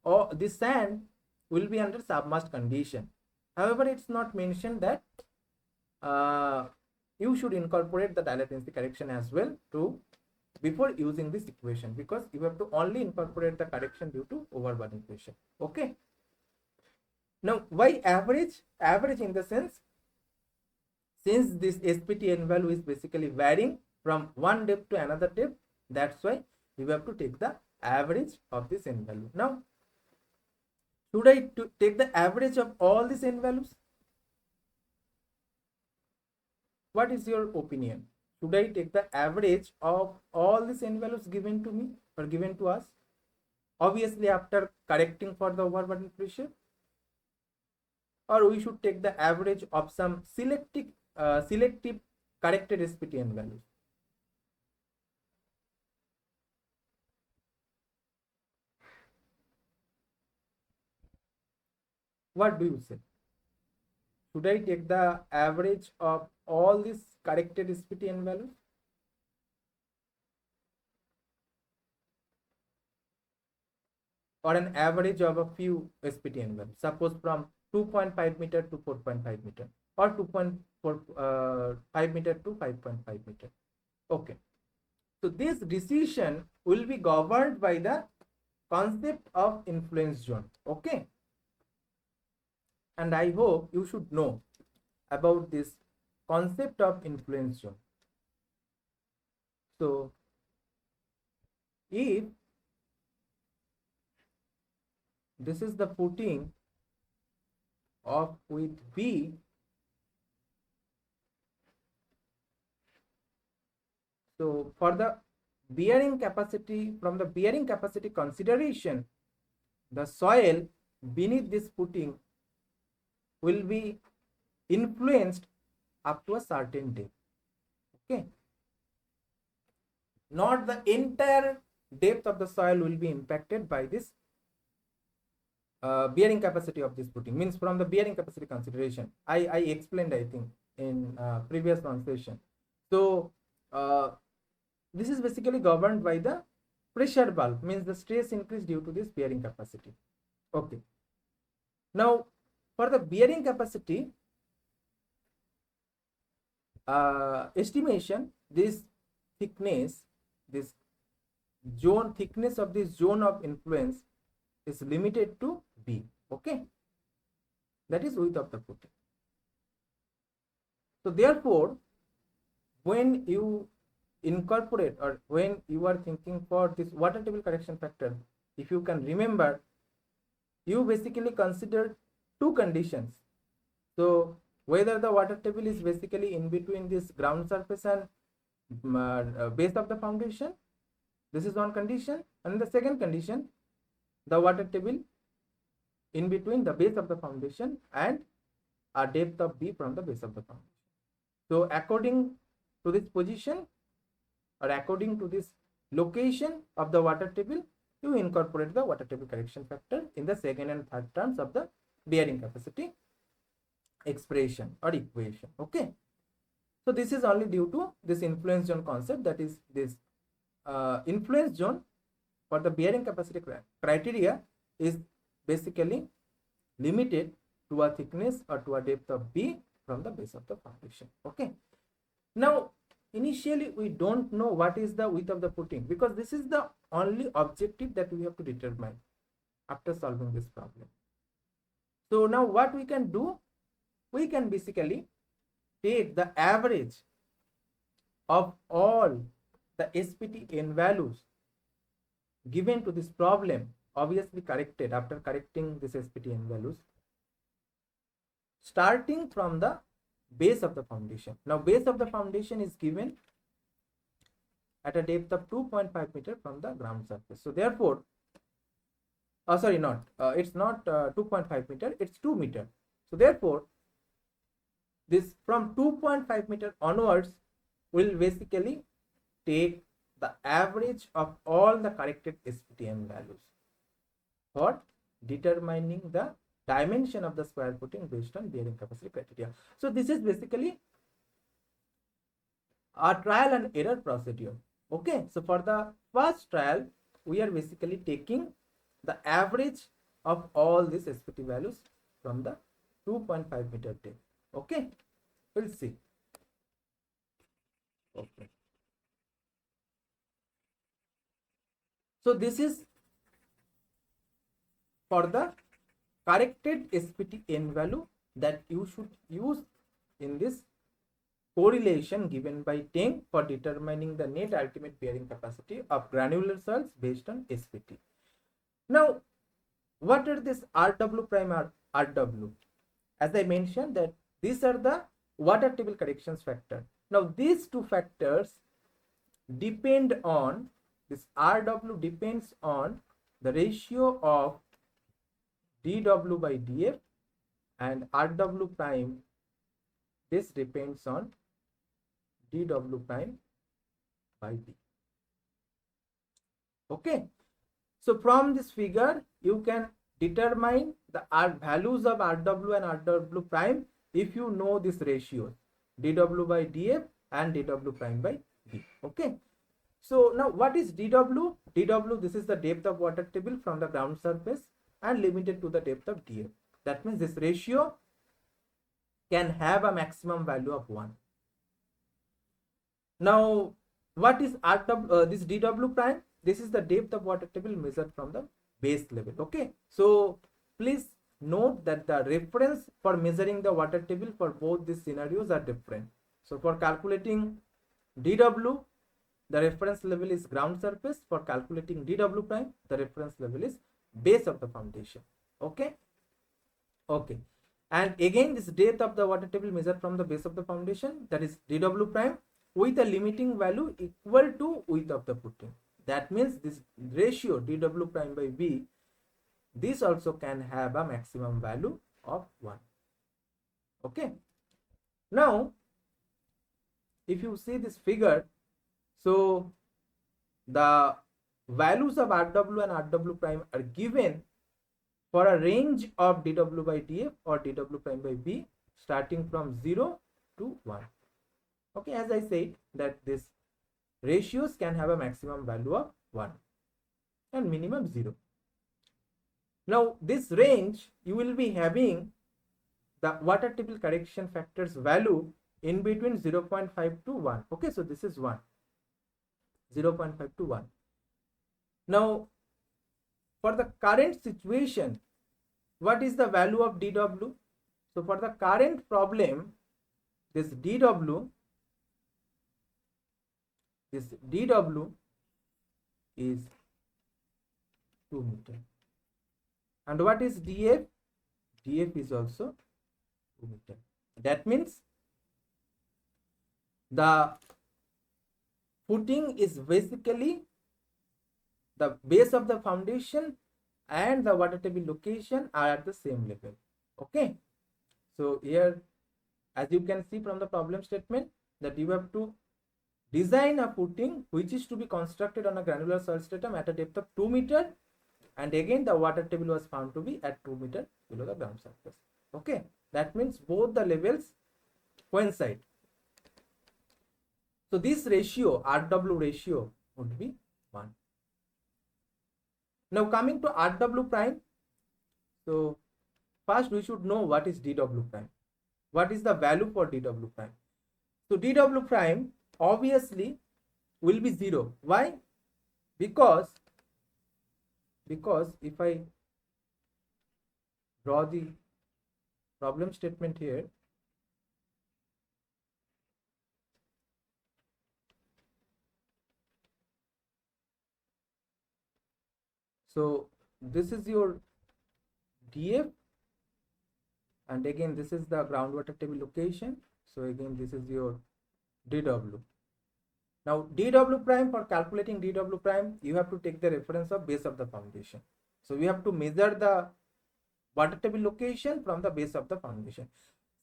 or this sand will be under submerged condition. However, it's not mentioned that you should incorporate the dilatancy correction as well to before using this equation, because you have to only incorporate the correction due to overburden pressure. Okay. Now why average? Average in the sense, since this SPT N value is basically varying from one depth to another depth, that's why you have to take the average of this N value. Now should I take the average of all these N values? what is your opinion? Should I take the average of all these n values given to me or given to us, obviously after correcting for the overburden pressure, or we should take the average of some selective corrected SPTN values? What do you say? Should I take the average of all these corrected SPTN values, or an average of a few SPTN values, suppose from 2.5 meter to 4.5 meter, or 2.5 meter to 5.5 meter? Okay, so this decision will be governed by the concept of influence zone. Okay, and I hope you should know about this concept of influence zone. So if this is the footing of with B, so for the bearing capacity, from the bearing capacity consideration, the soil beneath this footing will be influenced up to a certain depth. Okay, not the entire depth of the soil will be impacted by this bearing capacity of this footing. Means from the bearing capacity consideration, I explained, I think, in previous one session. So this is basically governed by the pressure bulb, means the stress increase due to this bearing capacity. Okay, now for the bearing capacity estimation, this thickness, this zone thickness of this zone of influence is limited to B. Okay, that is width of the footing. So therefore, when you incorporate, or when you are thinking for this water table correction factor, if you can remember, you basically consider two conditions. So whether the water table is basically in between this ground surface and base of the foundation, this is one condition, and the second condition, the water table in between the base of the foundation and a depth of B from the base of the foundation. So according to this position, or according to this location of the water table, you incorporate the water table correction factor in the second and third terms of the bearing capacity expression or equation. Okay, so this is only due to this influence zone concept, that is this influence zone for the bearing capacity criteria is basically limited to a thickness or to a depth of B from the base of the foundation. Okay, now initially we don't know what is the width of the footing, because this is the only objective that we have to determine after solving this problem. So now what we can do, we can basically take the average of all the SPTN values given to this problem, obviously corrected after correcting this SPTN values, starting from the base of the foundation. Now base of the foundation is given at a depth of 2.5 meter from the ground surface. So therefore, sorry, not it's not 2.5 meter, it's 2 meter. So therefore, this from 2.5 meter onwards will basically take the average of all the corrected SPTN values for determining the dimension of the square footing based on bearing capacity criteria. So this is basically a trial and error procedure. Okay, so for the first trial, we are basically taking the average of all these SPT values from the 2.5 meter depth. Okay, we'll see. Okay, so this is for the corrected SPTN value that you should use in this correlation given by Teng for determining the net ultimate bearing capacity of granular soils based on SPT. Now, what are this RW prime or RW? As I mentioned, that these are the water table corrections factor. Now these two factors depend on, this RW depends on the ratio of dW by dF, and RW prime, this depends on dW prime by d. Okay, so from this figure you can determine the values of RW and RW prime if you know this ratio dW by dF and dW prime by d. Okay, so now what is dW? dW, this is the depth of water table from the ground surface and limited to the depth of dF. That means this ratio can have a maximum value of 1. Now what is RW, this dW prime? This is the depth of water table measured from the base level. Okay, so please note that the reference for measuring the water table for both these scenarios are different. So for calculating dW, the reference level is ground surface. For calculating dW prime, the reference level is base of the foundation. Okay, okay, and again this depth of the water table measured from the base of the foundation, that is dW prime, with a limiting value equal to width of the footing. That means this ratio dW prime by b, this also can have a maximum value of 1. Okay, now if you see this figure, so the values of RW and RW prime are given for a range of dW by dF or dW prime by b starting from 0 to 1. Okay, as I said that these ratios can have a maximum value of 1 and minimum 0. Now this range, you will be having the water table correction factors value in between 0.5 to 1. Okay, so this is 1, 0.5 to 1. Now for the current situation, what is the value of dW? So for the current problem, this dW is 2 meter. And what is dF? dF is also 2 meter. That means the footing is basically the base of the foundation and the water table location are at the same level. Okay, so here as you can see from the problem statement that you have to design a footing which is to be constructed on a granular soil stratum at a depth of 2 meter, and again the water table was found to be at 2 meter below the ground surface. Okay, that means both the levels coincide. So this ratio, RW ratio, would be 1. Now coming to RW prime, so first we should know what is dW prime. What is the value for dW prime? So dW prime obviously will be 0. Why? Because if I draw the problem statement here, so this is your dF, and again this is the groundwater table location. So again this is your dW. Now dW prime, for calculating dW prime, you have to take the reference of base of the foundation. So we have to measure the water table location from the base of the foundation.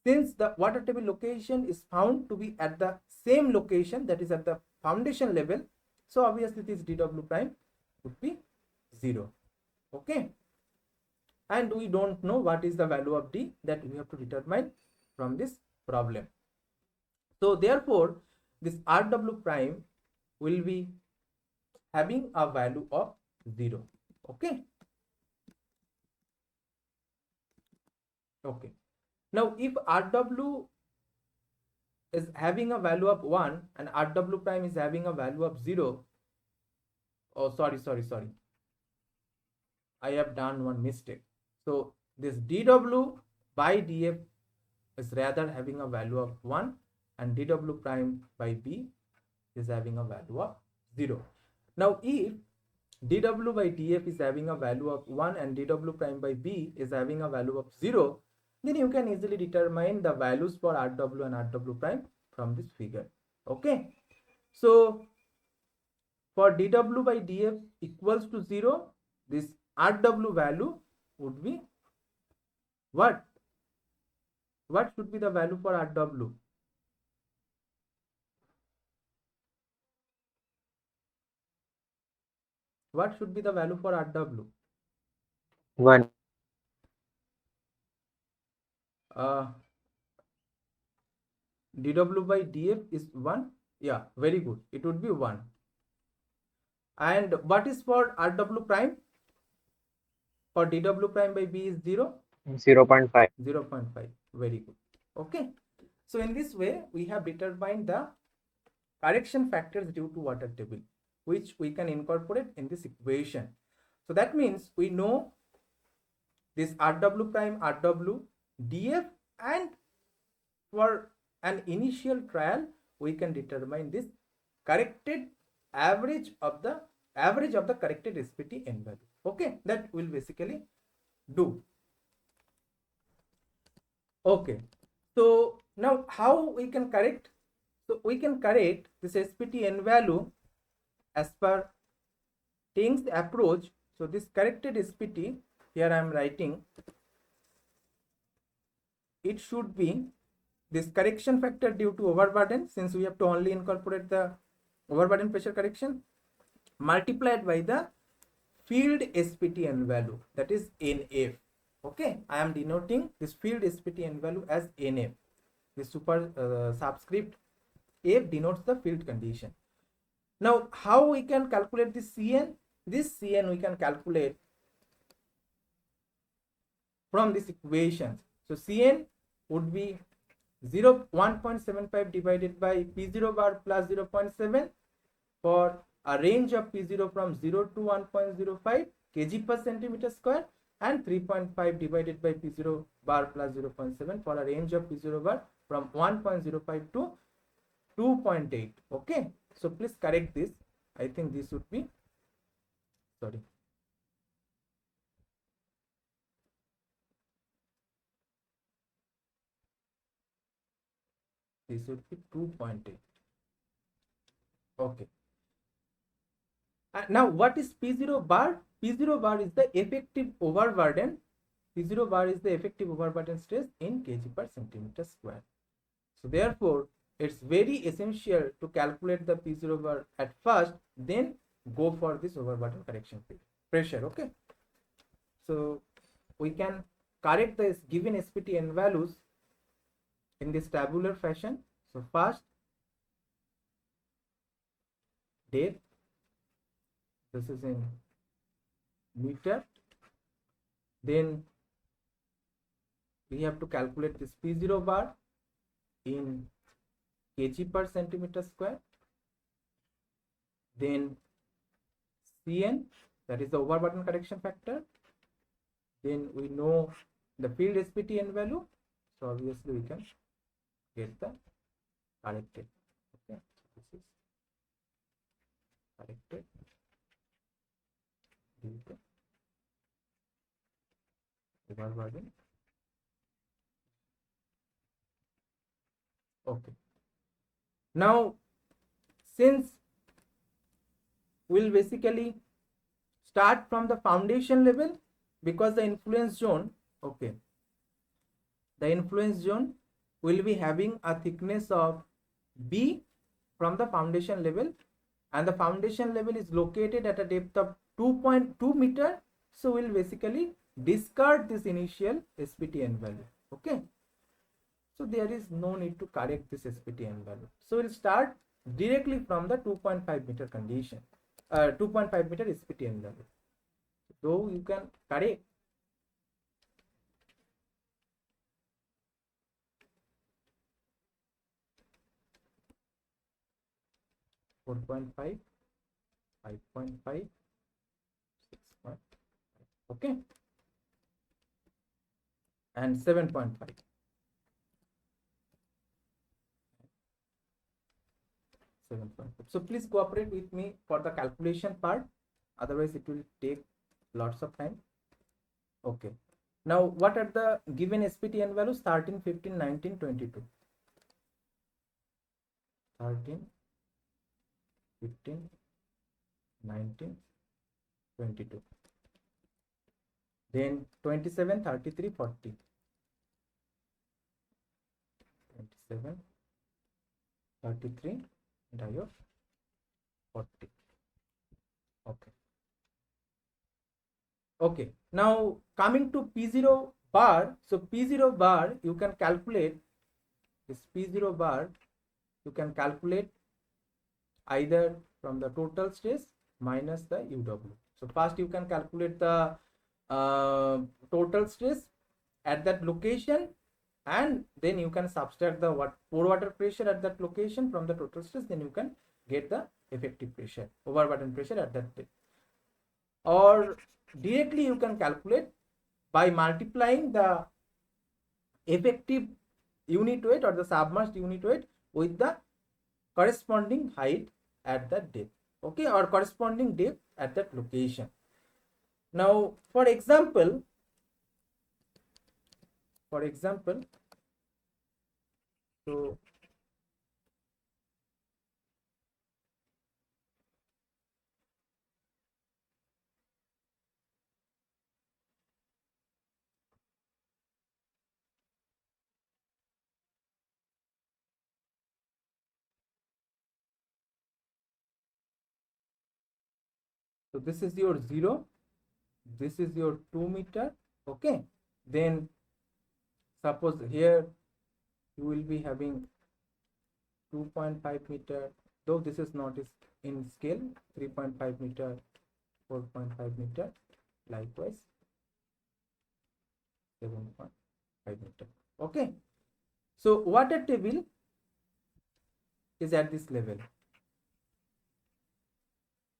Since the water table location is found to be at the same location, that is at the foundation level, so obviously this dW prime would be 0. Okay, and we don't know what is the value of d, that we have to determine from this problem. So therefore this RW prime will be having a value of 0. Okay, okay, now if RW is having a value of 1 and RW prime is having a value of 0, oh sorry, I have done one mistake. So this dW by dF is rather having a value of 1 and dW prime by b is having a value of 0. Now if dW by dF is having a value of 1 and dW prime by b is having a value of 0, then you can easily determine the values for Rw and Rw prime from this figure. Okay, so for dw by df equals to 0, this Rw value would be what? What should be the value for Rw? What should be the value for Rw? 1. Dw by df is 1. Yeah, very good. It would be 1. And what is for Rw prime? For dw prime by b is 0. 0.5. 0.5. Very good. Okay. So in this way, we have determined the correction factors due to water table, which we can incorporate in this equation. So that means we know this Rw prime, Rw, df, and for an initial trial, we can determine this corrected average of the corrected SPT n value. Okay, that will basically do. Okay, so now how we can correct? So we can correct this SPT n value as per Ting's approach. So this corrected SPT, here I am writing, it should be this correction factor due to overburden, since we have to only incorporate the overburden pressure correction, multiplied by the field SPT n value, that is NF. Okay, I am denoting this field SPT n value as NF. This super subscript F denotes the field condition. Now, how we can calculate this Cn? This Cn we can calculate from these equations. So Cn would be 1.75 divided by P0 bar plus 0.7 for a range of P0 from 0 to 1.05 kg per centimeter square, and 3.5 divided by P0 bar plus 0.7 for a range of P0 bar from 1.05 to 2.8. Okay, so please correct this. I think this would be, sorry, this would be 2.8. Okay. Now what is P0 bar? P0 bar is the effective overburden. P0 bar is the effective overburden stress in kg per centimeter square. So therefore, it's very essential to calculate the P0 bar at first, then go for this overburden correction pressure. Okay. So we can correct the given SPT n values in this tabular fashion. So first, depth, this is in meter, then we have to calculate this P0 bar in kg per centimeter square, then Cn, that is the overburden correction factor, then we know the field SPT n value, so obviously we can get the corrected. Okay, this is corrected due to overburden. Okay, now since we'll basically start from the foundation level, because the influence zone, okay, the influence zone will be having a thickness of B from the foundation level, and the foundation level is located at a depth of 2.2 meter. So we'll basically discard this initial SPT n value. Okay, so there is no need to correct this SPT n value. So we'll start directly from the 2.5 meter condition, 2.5 meter SPT n value. Though you can correct, four 5.5, 5.5, 6.5, okay, and 7.5. So please cooperate with me for the calculation part, otherwise it will take lots of time. Okay, Now what are the given SPTN values? 13, 15, 19, 22. 13, 15, 19, 22. Then 27, 33, 40. 27, 33, and I have 40. Okay. Okay. Now coming to P0 bar. So P0 bar you can calculate this P0 bar. You can calculate either from the total stress minus the UW. So first you can calculate the total stress at that location, and then you can subtract the pore water pressure at that location from the total stress, then you can get the effective pressure, overburden pressure at that depth. Or directly you can calculate by multiplying the effective unit weight or the submerged unit weight with the corresponding height at that depth, okay, or corresponding depth at that location. Now for example, so this is your 0, this is your 2 meter, okay. Then suppose here you will be having 2.5 meter, though this is not in scale, 3.5 meter, 4.5 meter, likewise 7.5 meter, okay. So water table is at this level.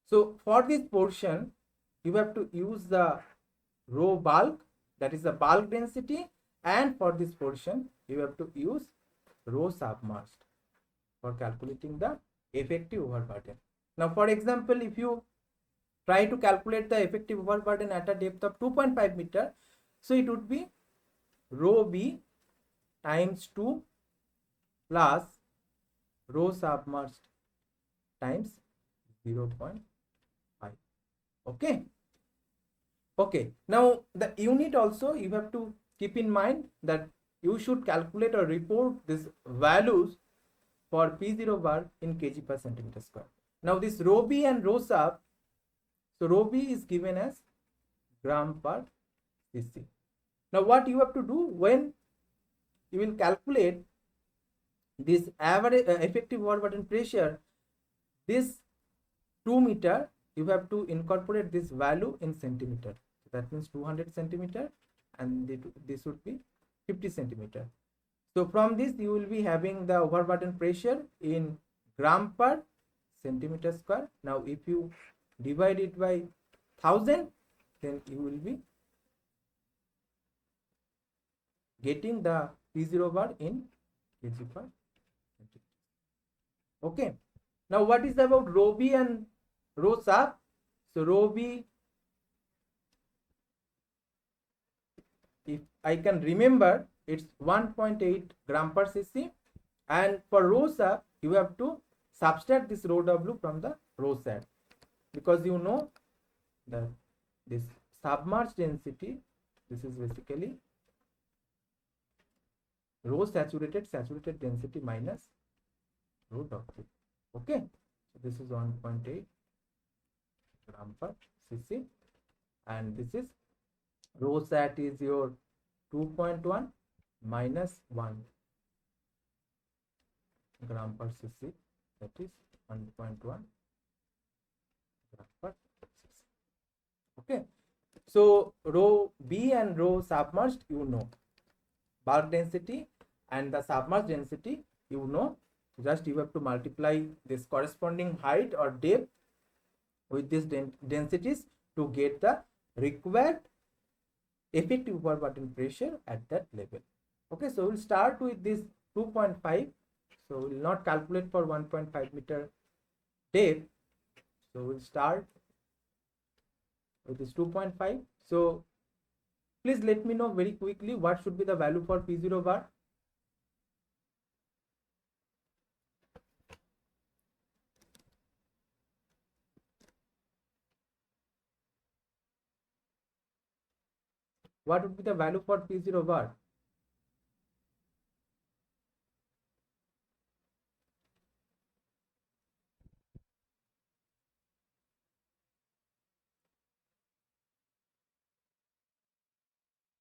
So for this portion you have to use the rho bulk, that is the bulk density, and for this portion you have to use rho submerged for calculating the effective overburden. Now for example, if you try to calculate the effective overburden at a depth of 2.5 meter, so it would be rho B times 2 plus rho submerged times 0.5, okay. Okay, now the unit also you have to keep in mind that you should calculate or report these values for P0 bar in kg per centimeter square. Now this rho B and rho sub, so rho B is given as gram per cc. Now what you have to do when you will calculate this average effective overburden pressure, this 2 meter, you have to incorporate this value in centimeter. So that means 200 centimeter, and this would be 50 centimeter. So from this you will be having the overburden pressure in gram per centimeter square. Now if you divide it by 1000, then you will be getting the P0 bar in kg per centimeter. Okay. Now what is about rho B and rho sub? So rho B, if I can remember, it's 1.8 gram per cc, and for rho sub you have to subtract this rho W from the rho sat, because you know that this submerged density, this is basically rho saturated density minus rho W, okay. So this is 1.8 gram per cc, and this is rho sat is your 2.1 minus 1 gram per cc, that is 1.1 gram per cc, okay. So rho B and rho submerged, you know, bulk density and the submerged density, you know, just you have to multiply this corresponding height or depth with these densities to get the required effective overburden pressure at that level, okay. So we'll start with this 2.5, so we'll not calculate for 1.5 meter depth, so we'll start with this 2.5. So Please let me know very quickly what should be the value for P0 bar. What would be the value for P0 bar?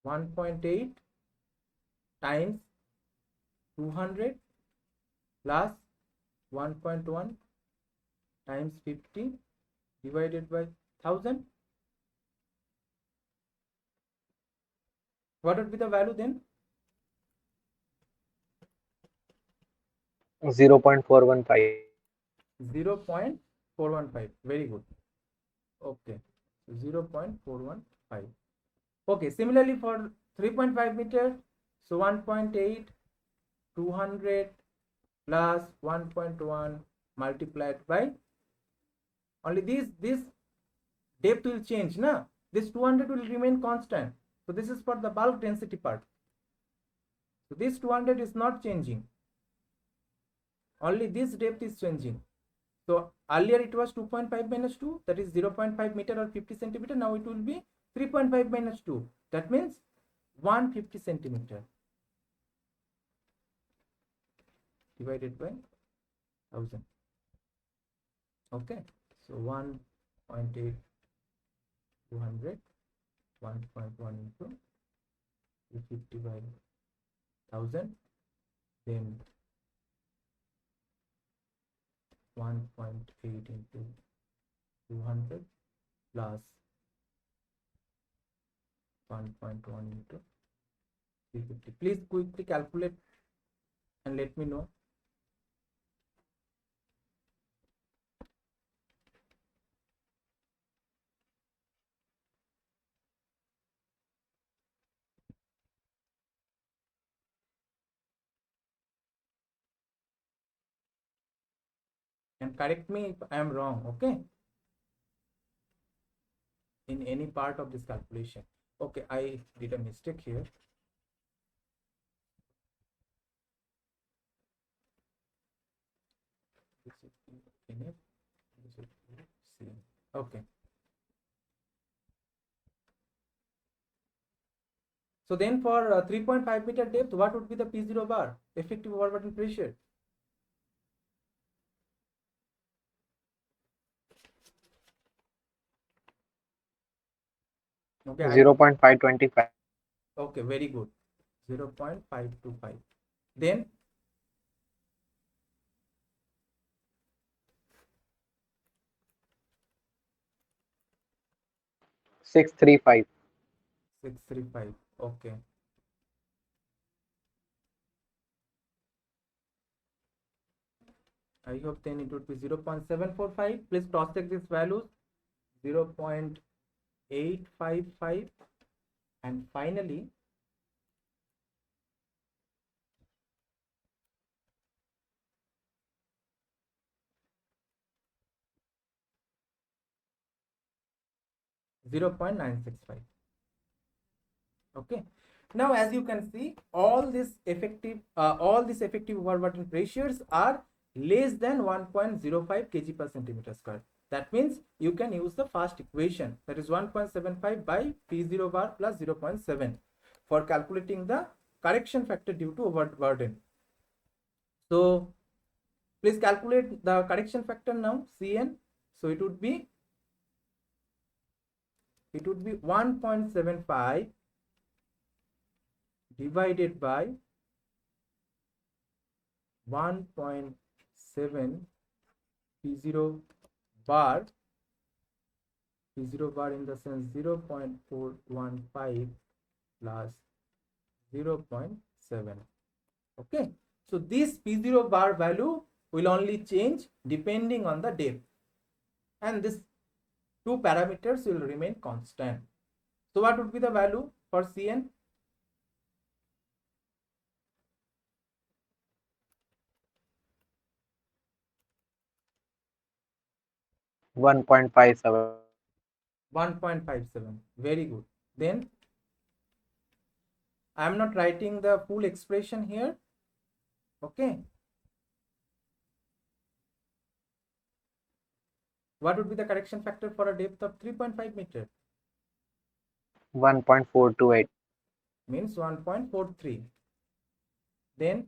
One 1.8 times 200 plus 1.1 times 50 divided by 1000. What would be the value then? 0.415. 0.415. Very good. Okay. 0.415. Okay. Similarly for 3.5 meter. So 1.8, 200 plus 1.1 multiplied by, only this depth will change, na? This 200 will remain constant. So this is for the bulk density part. So this 200 is not changing. Only this depth is changing. So earlier it was 2.5 minus 2, that is 0.5 meter or 50 centimeter. Now it will be 3.5 minus 2. That means 150 centimeter divided by 1000. Okay. So 1.8, 200, 1.1 into 350 by 1000, then 1.8 into 200 plus 1.1 into 350. Please quickly calculate and let me know. And correct me if I am wrong, okay, in any part of this calculation. Okay, I did a mistake here. This is NF, this is C. Okay. So then for 3.5 meter depth, what would be the P0 bar, effective overburden pressure? Okay, 0.525. okay, very good. 0.525. Then 635. 635. Okay. I hope then it would be 0.745. Please cross check these values. 0.855 and finally 0.965. Okay. Now as you can see, all these effective overburden pressures are less than 1.05 kg per centimeter square. That means you can use the first equation, that is 1.75 by P0 bar plus 0.7 for calculating the correction factor due to overburden. So please calculate the correction factor now, Cn. So it would be 1.75 divided by 1.7 P0 bar, P0 bar in the sense 0.415 plus 0.7. Okay, so this P0 bar value will only change depending on the depth, and this two parameters will remain constant. So what would be the value for Cn? 1.57. 1.57. Very good. Then I am not writing the full expression here. Okay. What would be the correction factor for a depth of 3.5 meter? 1.428. Means 1.43. Then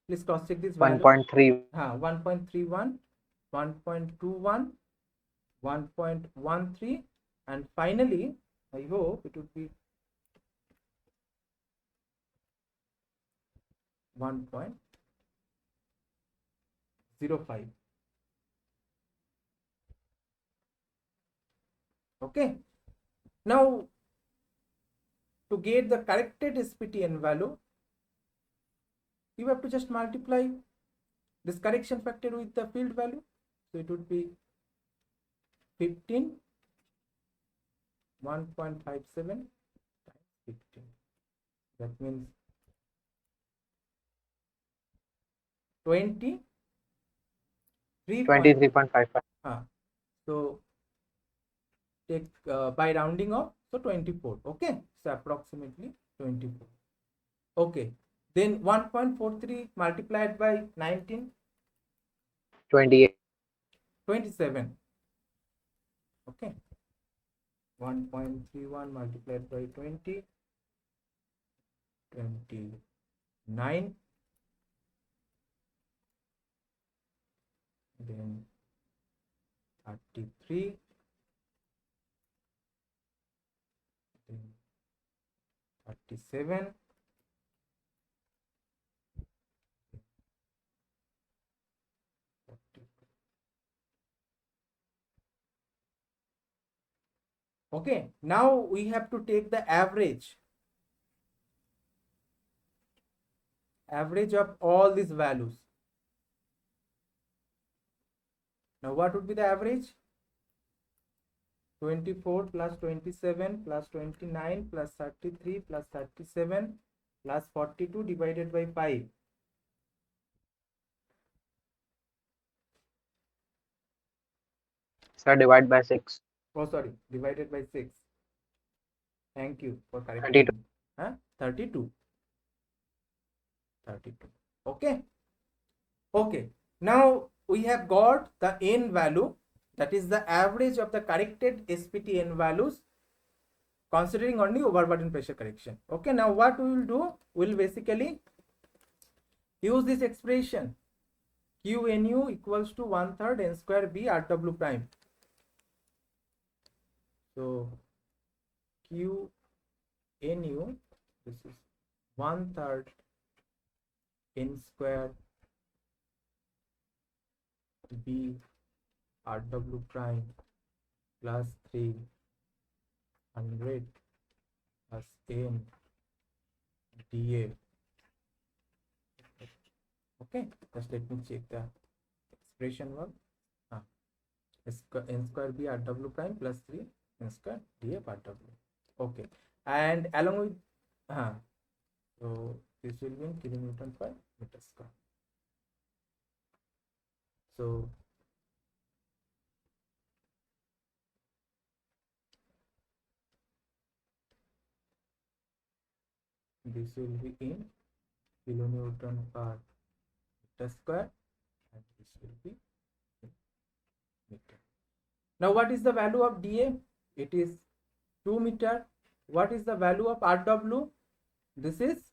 please cross check this value. 1.3. 1.31, 1.21, 1.13, and finally I hope it would be 1.05. Okay. Now to get the corrected SPTN value, you have to just multiply this correction factor with the field value. So it would be 15, 1.57 times 15. That means 23.55. So take by rounding off, so 24. Okay, so approximately 24. Okay, then 1.43 multiplied by 19, 28. 27. Okay, 1.31 multiplied by 20, 29. Then 33, then 37, 42. Okay, now we have to take the average of all these values. Now what would be the average? 24 plus 27 plus 29 plus 33 plus 37 plus 42 divided by 5. Sir, divide by 6. Oh, sorry, divided by 6. Thank you for correcting 32. me. 32. 32. Okay. Okay. Now we have got the n value, that is the average of the corrected SPTN values considering only overburden pressure correction. Okay. Now what we will do? We will basically use this expression QNU equals to 1/3 n square B RW prime. So QNU, this is 1/3 n square B RW prime plus 300 plus n dA. Okay, just let me check the expression one. N square B RW prime plus 3 n square dF RW. Okay, and along with so this will be in kilonewton per meter square. So this will be in kilonewton per meter square, and this will be in meter. Now what is the value of dA? It is 2 meter. What is the value of RW? This is,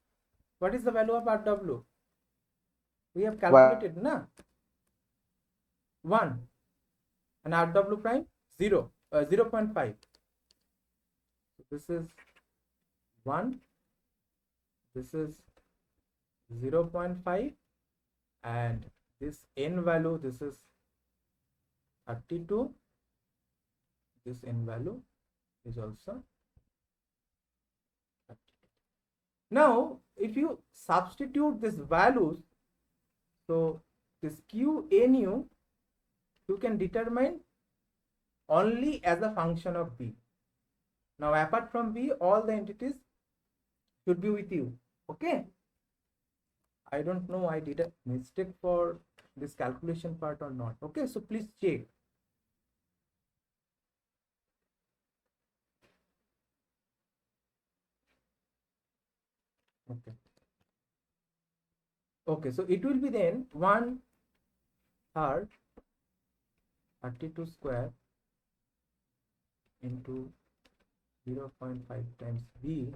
what is the value of RW? We have calculated, na? 1, and RW prime 0, 0.5. So this is 1, this is 0.5, and this n value, this is 32. This n value is also 32. Now if you substitute these values, so this QNU you can determine only as a function of B. Now apart from B, all the entities should be with you. Okay, I don't know, I did a mistake for this calculation part or not. Okay, so please check. Okay. Okay, so it will be then 1/3 32 square into 0.5 times b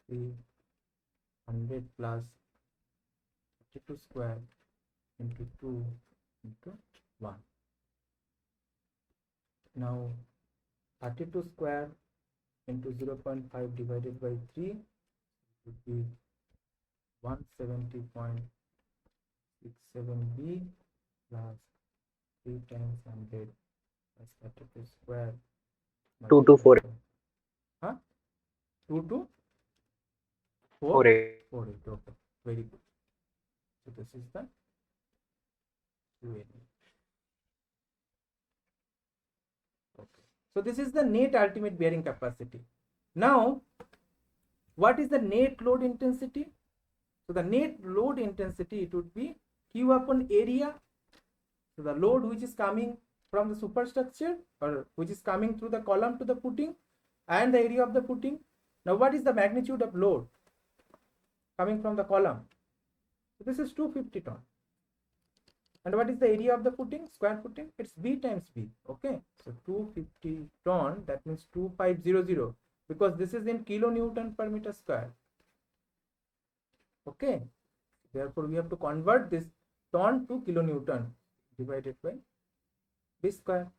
300 plus 32 square into 2 into 1. Now 32 square into 0.5 divided by 3 would be 170.67b plus 3 times 100 plus 32 square 224. Huh? 2 to 48. 48. Okay, very good. So this is the QNE. Okay, so this is the net ultimate bearing capacity. Now, what is the net load intensity? So the net load intensity, it would be Q upon area. So the load which is coming from the superstructure or which is coming through the column to the footing and the area of the footing. Now what is the magnitude of load coming from the column? So this is 250 ton. And what is the area of the footing, square footing? It's B times B. Okay, so 250 ton, that means 2500, because this is in kilonewton per meter square. Okay, therefore we have to convert this ton to kilonewton divided by B square.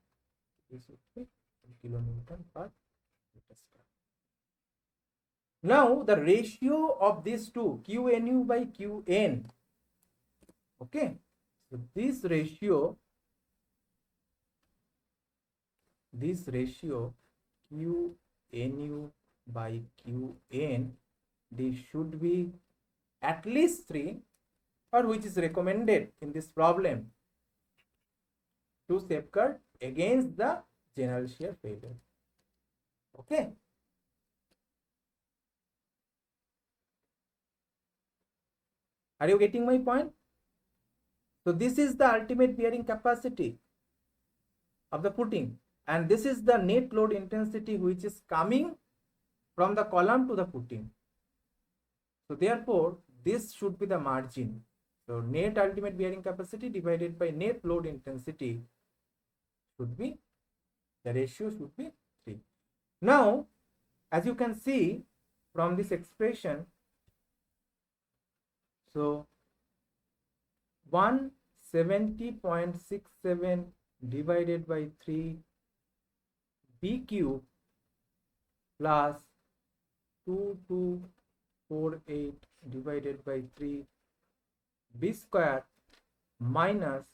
This would be kilonewton per meter square. Now the ratio of these two, QNU by QN. Okay, so this ratio QNU by QN, this should be at least 3, or which is recommended in this problem to safeguard against the general shear failure. Okay. Are you getting my point? So this is the ultimate bearing capacity of the footing, and this is the net load intensity which is coming from the column to the footing. So therefore this should be the margin. So net ultimate bearing capacity divided by net load intensity should be, the ratio should be 3. Now as you can see from this expression, so 170.67 divided by 3 b cube plus 2248 divided by 3 b square minus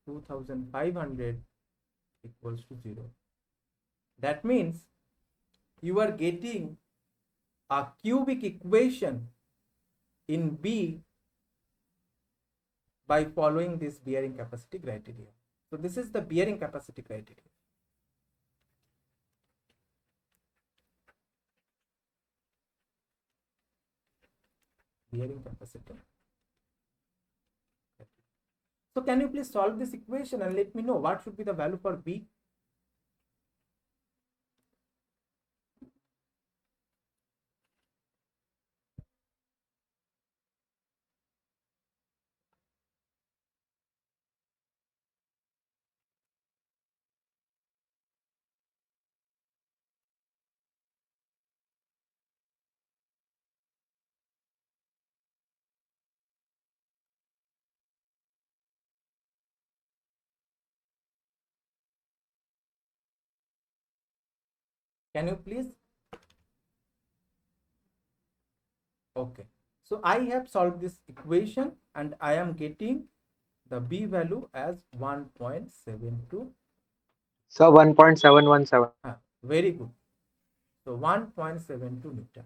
2500 equals to 0. That means you are getting a cubic equation in B by following this bearing capacity criteria. So this is the bearing capacity criteria. Bearing capacity. So can you please solve this equation and let me know what should be the value for B? Can you please? Okay. So I have solved this equation and I am getting the B value as 1.72. So 1.717. Very good. So 1.72 meter.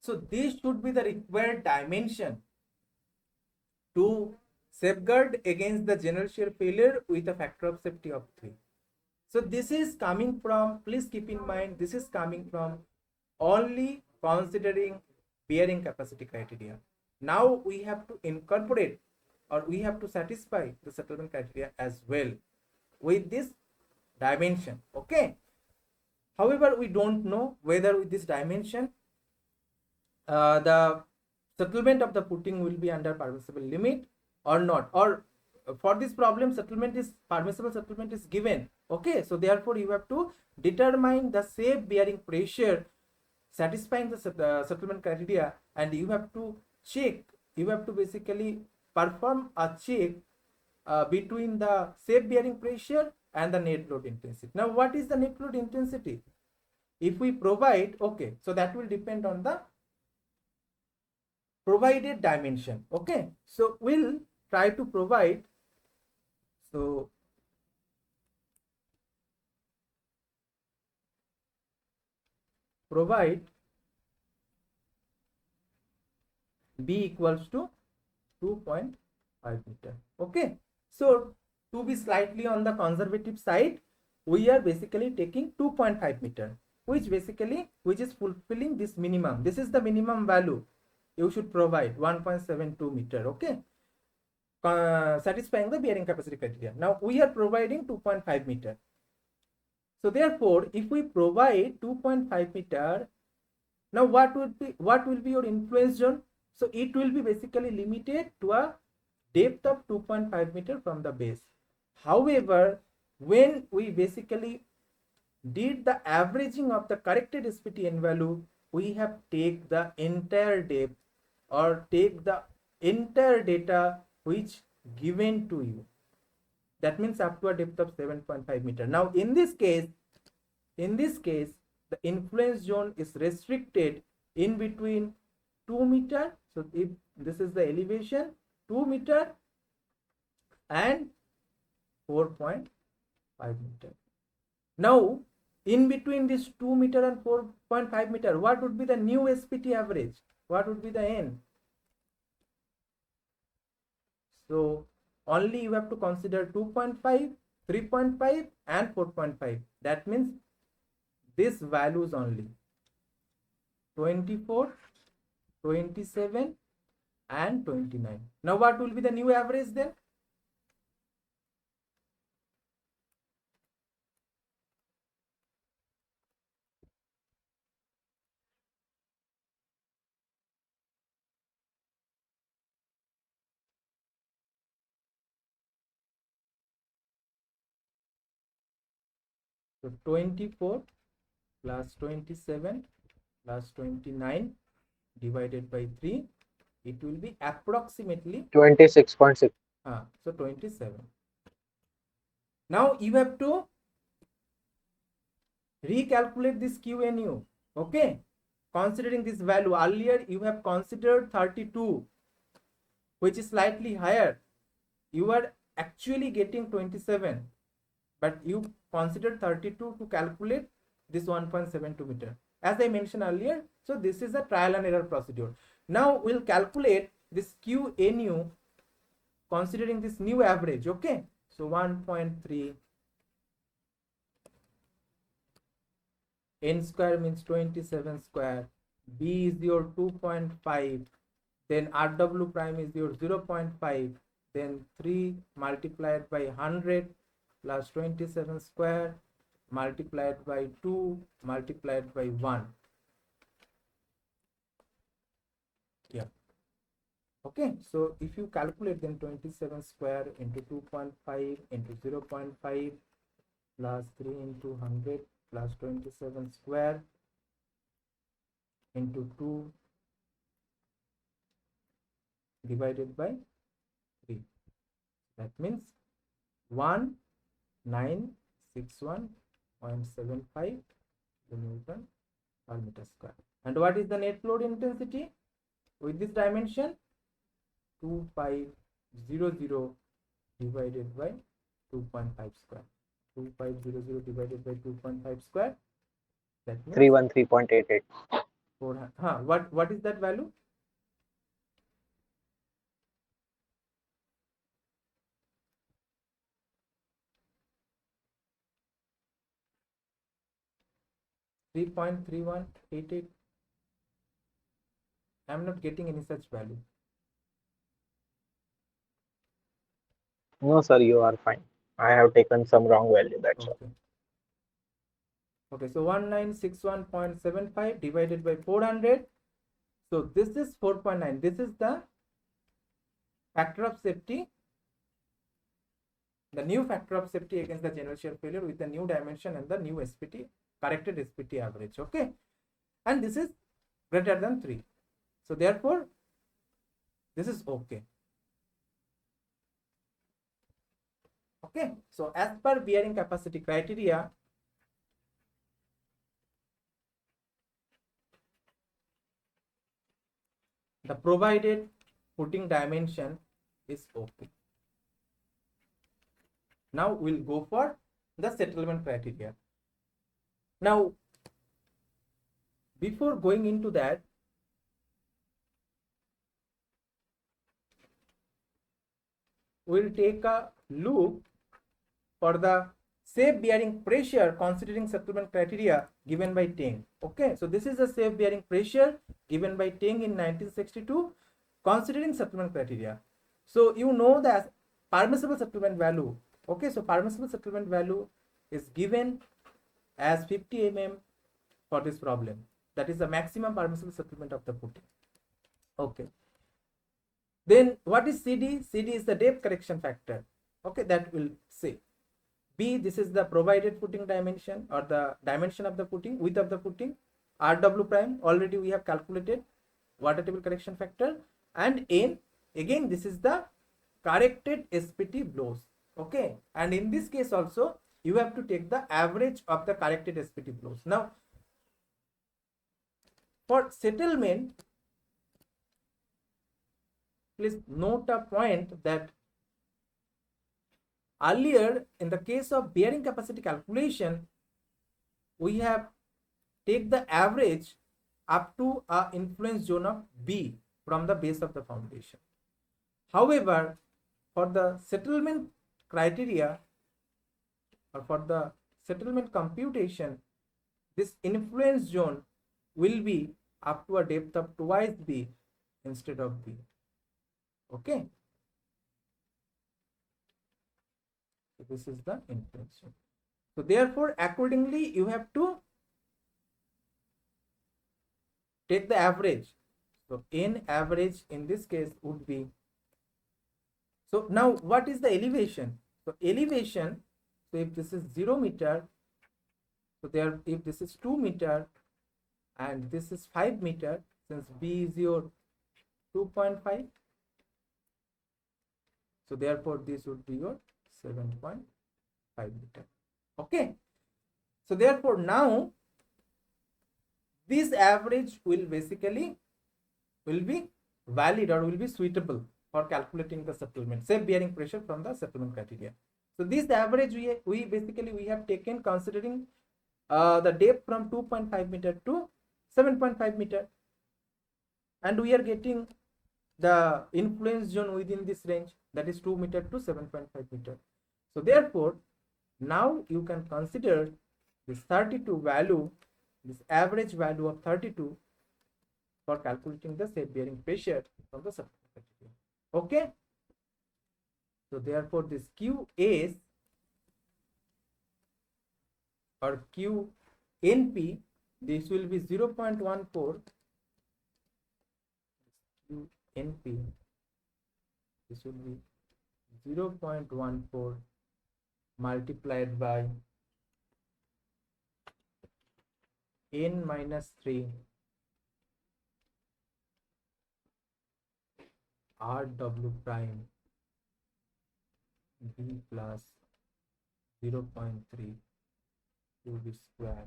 So this should be the required dimension to safeguard against the general shear failure with a factor of safety of 3. So this is coming from, please keep in mind, this is coming from only considering bearing capacity criteria. Now we have to incorporate or we have to satisfy the settlement criteria as well with this dimension. Okay. However, we don't know whether with this dimension the settlement of the putting will be under permissible limit or not, or for this problem settlement is permissible settlement is given. Okay, so therefore you have to determine the safe bearing pressure satisfying the settlement criteria, and you have to check, you have to basically perform a check between the safe bearing pressure and the net load intensity. Now what is the net load intensity? If we provide, okay, so that will depend on the provided dimension. Okay, so we'll try to provide, so provide B equals to 2.5 meter. Okay, so to be slightly on the conservative side, we are basically taking 2.5 meter, which is fulfilling this minimum. This is the minimum value you should provide, 1.72 meter. Okay, satisfying the bearing capacity criteria. Now we are providing 2.5 meter. So therefore, if we provide 2.5 meter, now what will be your influence zone? So it will be basically limited to a depth of 2.5 meter from the base. However, when we basically did the averaging of the corrected SPTN value, we have take the entire depth or take the entire data which given to you. That means up to a depth of 7.5 meter. Now in this case, the influence zone is restricted in between 2 meter. So if this is the elevation, 2 meter and 4.5 meter. Now in between this 2 meter and 4.5 meter, what would be the new SPT average? What would be the N? So only you have to consider 2.5, 3.5 and 4.5. That means these values only, 24, 27 and 29. Now what will be the new average then? So 24 plus 27 plus 29 divided by 3, it will be approximately 26.6. So 27. Now you have to recalculate this QNU. Okay, considering this value, earlier you have considered 32, which is slightly higher. You are actually getting 27, but you considered 32 to calculate this 1.72 meter, as I mentioned earlier. So this is a trial and error procedure. Now we'll calculate this QNU considering this new average. Okay, so 1.3 n square means 27 square, B is your 2.5, then RW prime is your 0.5, then 3 multiplied by 100 plus 27 square multiplied by 2 multiplied by 1. Yeah. Okay, so if you calculate, then 27 square into 2.5 into 0.5 plus 3 into 100 plus 27 square into 2 divided by 3. That means 1961.75 Newton per meter square. And what is the net load intensity with this dimension? 2500 divided by 2.5 square. 2500 divided by 2.5 square. That means 313.88. What is that value? $3.3188. I am not getting any such value. No, sir, you are fine. I have taken some wrong value, that's all. Okay. Okay, so 1961.75 divided by 400. So this is 4.9. This is the factor of safety, the new factor of safety against the general shear failure with the new dimension and the new SPT, corrected SPT average. Okay, and this is greater than 3. So therefore, this is okay. Okay, so as per bearing capacity criteria, the provided footing dimension is okay. Now we'll go for the settlement criteria. Now, before going into that, we'll take a look for the safe bearing pressure considering settlement criteria given by Teng. Okay, so this is the safe bearing pressure given by Teng in 1962 considering settlement criteria. So you know that permissible settlement value. Okay, so permissible settlement value is given as 50 mm for this problem. That is the maximum permissible settlement of the footing. Okay. Then what is CD? CD is the depth correction factor. Okay, that will say. B, this is the provided footing dimension or the dimension of the footing, width of the footing. RW prime, already we have calculated water table correction factor. And N, again this is the corrected SPT blows. Okay, and in this case also you have to take the average of the corrected SPT blows. Now for settlement, please note a point that earlier in the case of bearing capacity calculation, we have take the average up to a influence zone of B from the base of the foundation. However, for the settlement criteria or for the settlement computation, this influence zone will be up to a depth of twice B instead of B. Okay. So this is the influence zone. So therefore, accordingly, you have to take the average. So N average in this case would be. So now what is the elevation? So elevation, so if this is 0 meter, so there, if this is 2 meter and this is 5 meter, since B is your 2.5, so therefore this would be your 7.5 meter. Okay, so therefore now this average will basically will be valid or will be suitable for calculating the settlement safe bearing pressure from the settlement criteria. So this average we basically we have taken considering the depth from 2.5 meter to 7.5 meter, and we are getting the influence zone within this range, that is 2 meter to 7.5 meter. So therefore now you can consider this 32 value, this average value of 32 for calculating the safe bearing pressure from the settlement criteria. Okay, so therefore this QS or QNP, this will be 0.14. QNP, this will be 0.14 multiplied by N minus 3 RW prime B plus 0.3 QB square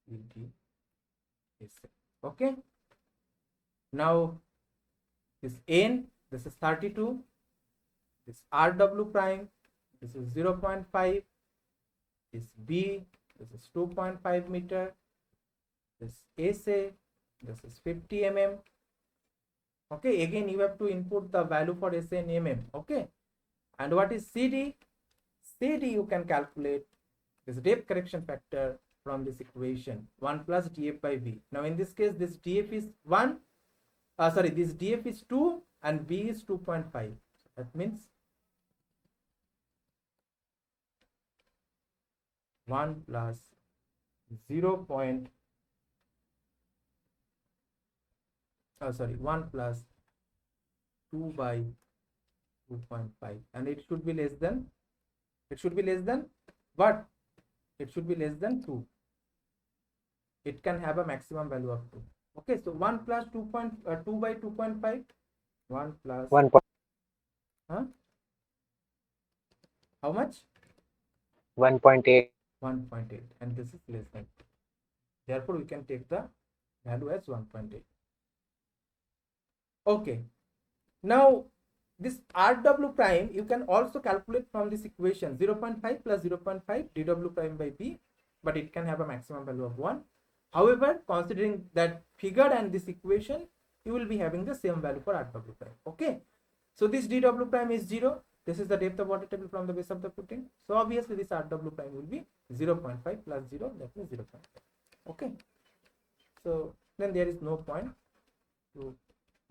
CD is. Okay, now this N, this is 32, this RW prime, this is 0.5, this B, this is 2.5 meter, this SA, this is 50 mm. Okay, again you have to input the value for SA and mm. Okay, and what is CD? CD you can calculate this depth correction factor from this equation 1 plus df by v. Now in this case this df is 1, this df is 2 and v is 2.5. That means 1 plus 0. 1 plus 2 by 2.5, and it should be less than what? It should be less than 2. It can have a maximum value of 2. Okay, so 1 plus 2 by 2.5, 1 plus 1. How much? 1.8. 1.8, and this is less than 2. Therefore, we can take the value as 1.8. Okay. Now, this RW prime you can also calculate from this equation, 0.5 plus 0.5 dW prime by B, but it can have a maximum value of 1. However, considering that figure and this equation, you will be having the same value for RW prime. Okay. So this dW prime is 0. This is the depth of water table from the base of the footing. So obviously this RW prime will be 0.5 plus 0, that means 0.5. Okay. So then there is no point to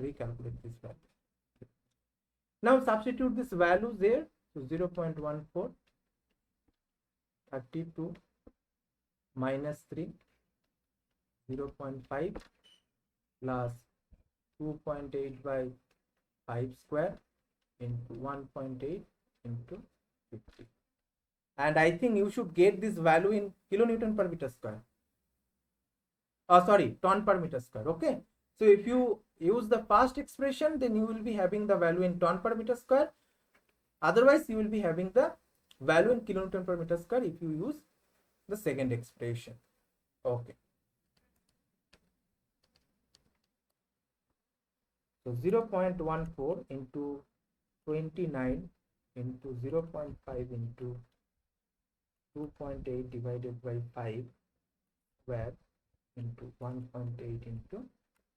recalculate this value. Now substitute this value there. So 0.14, 32 minus 3, 0.5 plus 2.8 by 5 square into 1.8 into 50. And I think you should get this value in kilonewton per meter square. Ton per meter square. Okay. So if you use the first expression, then you will be having the value in ton per meter square. Otherwise, you will be having the value in kilonewton per meter square if you use the second expression. Okay. So 0.14 into 29 into 0.5 into 2.8 divided by 5 square into 1.8 into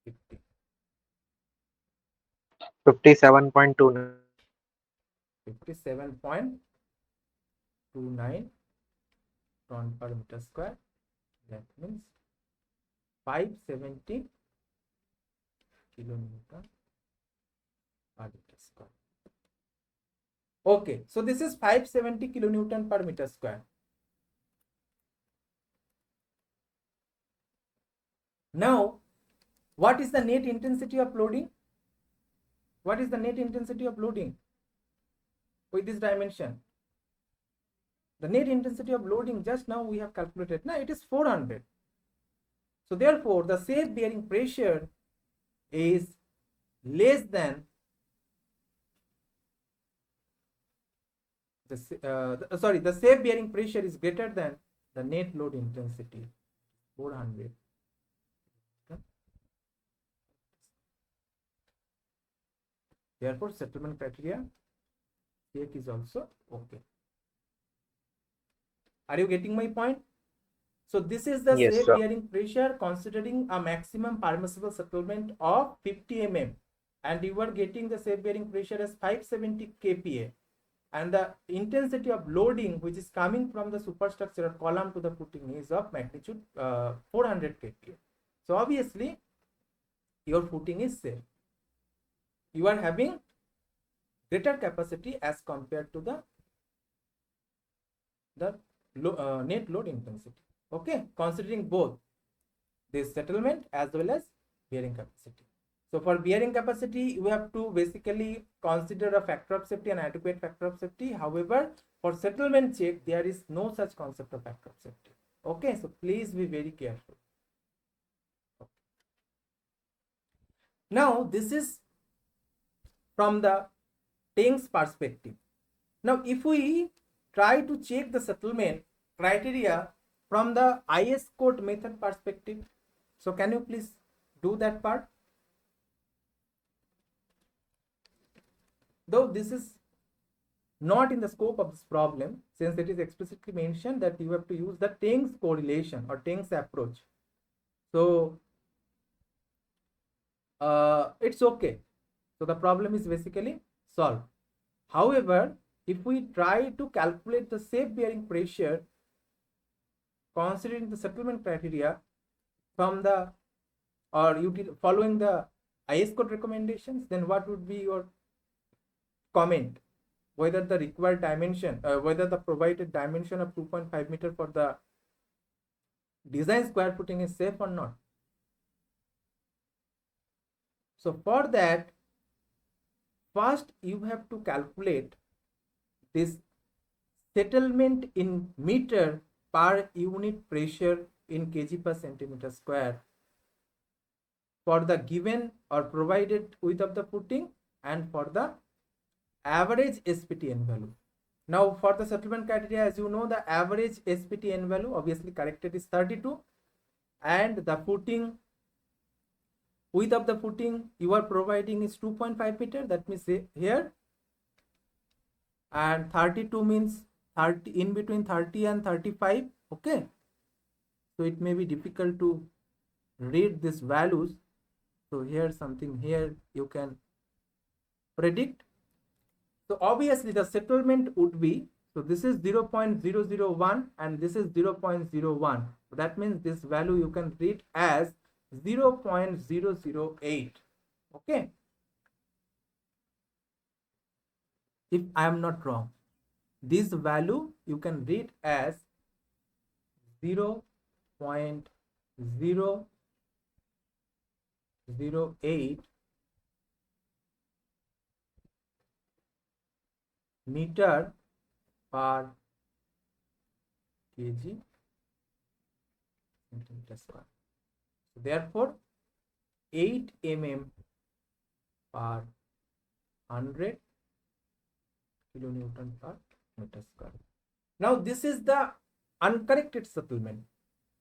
50. 57.29. 57.29 ton per meter square. That means 570 kilonewton per meter square. Okay, so this is 570 kilonewton per meter square. Now, what is the net intensity of loading? What is the net intensity of loading with this dimension? The net intensity of loading just now we have calculated. Now it is 400. So therefore, the safe bearing pressure is less than the safe bearing pressure is greater than the net load intensity, 400. Therefore, settlement criteria check is also okay. Are you getting my point? So this is the Yes, safe sir. bearing pressure considering a maximum permissible settlement of 50 mm, and you are getting the safe bearing pressure as 570 kPa, and the intensity of loading which is coming from the superstructure or column to the footing is of magnitude 400 kPa. So obviously your footing is safe. You are having greater capacity as compared to the net load intensity. Okay, considering both this settlement as well as bearing capacity. So for bearing capacity, you have to basically consider a factor of safety, an adequate factor of safety. However, for settlement check, there is no such concept of factor of safety. Okay, so please be very careful. Okay. Now this is from the Teng's perspective. Now if we try to check the settlement criteria from the IS code method perspective, so can you please do that part? Though this is not in the scope of this problem, since it is explicitly mentioned that you have to use the Teng's correlation or Teng's approach. So it's okay. So the problem is basically solved. However, if we try to calculate the safe bearing pressure considering the settlement criteria from the following the IS code recommendations, then what would be your comment? whether the required dimension, whether the provided dimension of 2.5 meter for the design square footing is safe or not. So for that, first you have to calculate this settlement in meter per unit pressure in kg per centimeter square for the given or provided width of the footing and for the average SPTN value. Now for the settlement criteria, as you know, the average SPTN value obviously corrected is 32, and the footing width of the footing you are providing is 2.5 meter, that means here, and 32 means 30, in between 30 and 35. Okay, so it may be difficult to read these values, so here something here you can predict. So obviously the settlement would be, so this is 0.001 and this is 0.01, so that means this value you can read as 0.008. okay, if I am not wrong, this value you can read as 0.008 meter per kg centimeter square. So therefore 8 mm per 100 kilonewton per meter square. Now this is the uncorrected settlement.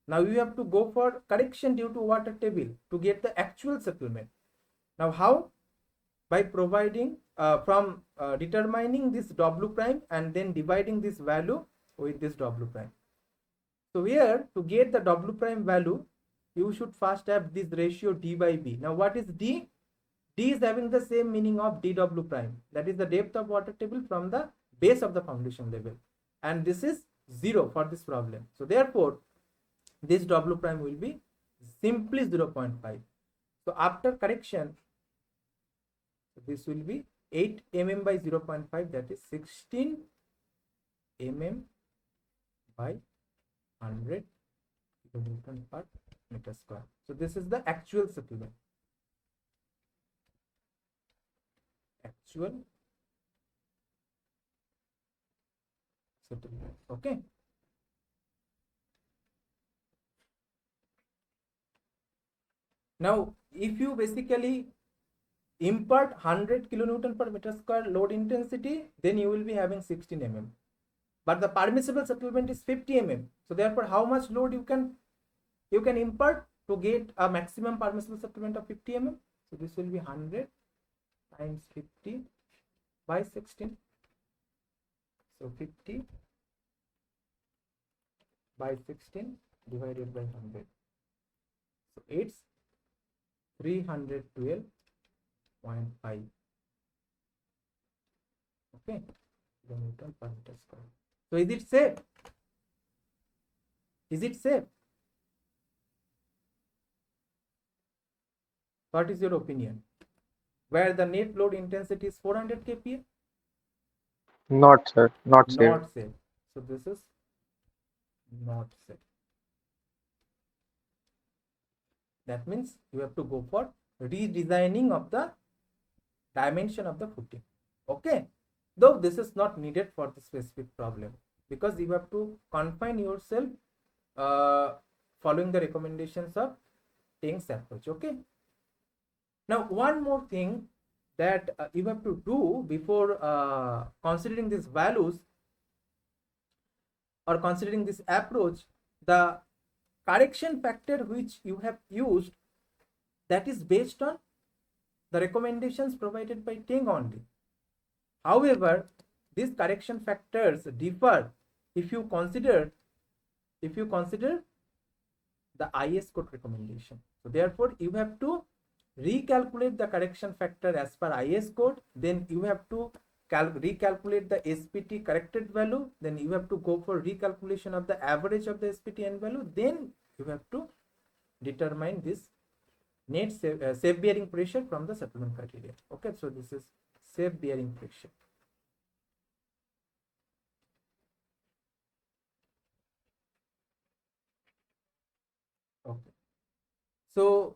Now you have to go for correction due to water table to get the actual settlement. Now how? By providing determining this W prime and then dividing this value with this W prime. So here, to get the W prime value, you should first have this ratio D by B. Now what is D? D is having the same meaning of dW prime, that is the depth of water table from the base of the foundation level, and this is 0 for this problem. So therefore this W prime will be simply 0.5. So after correction, this will be 8 mm by 0.5, that is 16 mm by 100 kilonewton per meter square. So this is the actual settlement. Actual settlement. Okay. Now, if you basically impart 100 kilonewton per meter square load intensity, then you will be having 16 mm. But the permissible settlement is 50 mm. So therefore, how much load you can impart to get a maximum permissible settlement of 50 mm? So this will be 100 times 50 by 16. So 50 by 16 divided by 100. So it's 312.5. Okay, kilonewton per meter square. So is it safe? Is it safe? What is your opinion? Where the net load intensity is 400 kPa? Not, sir. Not safe. Not safe. So this is not safe. That means you have to go for redesigning of the dimension of the footing. Okay, though this is not needed for the specific problem, because you have to confine yourself following the recommendations of Teng's approach. Okay, now one more thing that you have to do before considering these values or considering this approach, the correction factor which you have used, that is based on the recommendations provided by Teng only. However, these correction factors differ if you consider the IS code recommendation. So therefore, you have to recalculate the correction factor as per IS code, then you have to recalculate the SPT corrected value, then you have to go for recalculation of the average of the SPTN value, then you have to determine this net safe bearing pressure from the settlement criteria. Okay, so this is safe bearing pressure. So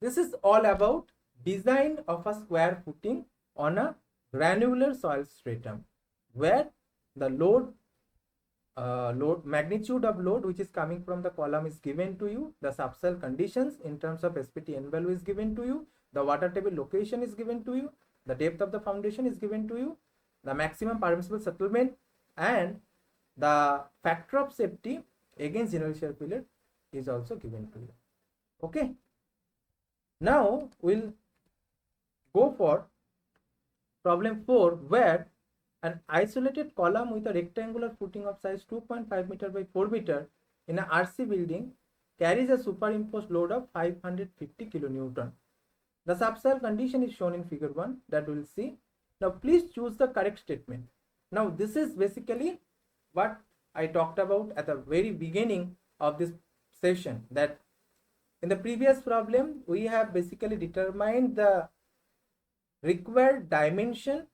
this is all about design of a square footing on a granular soil stratum, where the load magnitude of load which is coming from the column is given to you, the subsoil conditions in terms of SPT n value is given to you, the water table location is given to you, the depth of the foundation is given to you, the maximum permissible settlement, and the factor of safety against general shear failure is also given to you. Okay, now we'll go for problem 4, where an isolated column with a rectangular footing of size 2.5 meter by 4 meter in a RC building carries a superimposed load of 550 kilonewton. The subsoil condition is shown in figure 1 that we will see. Now please choose the correct statement. Now this is basically what I talked about at the very beginning of this session, that in the previous problem we have basically determined the required dimension.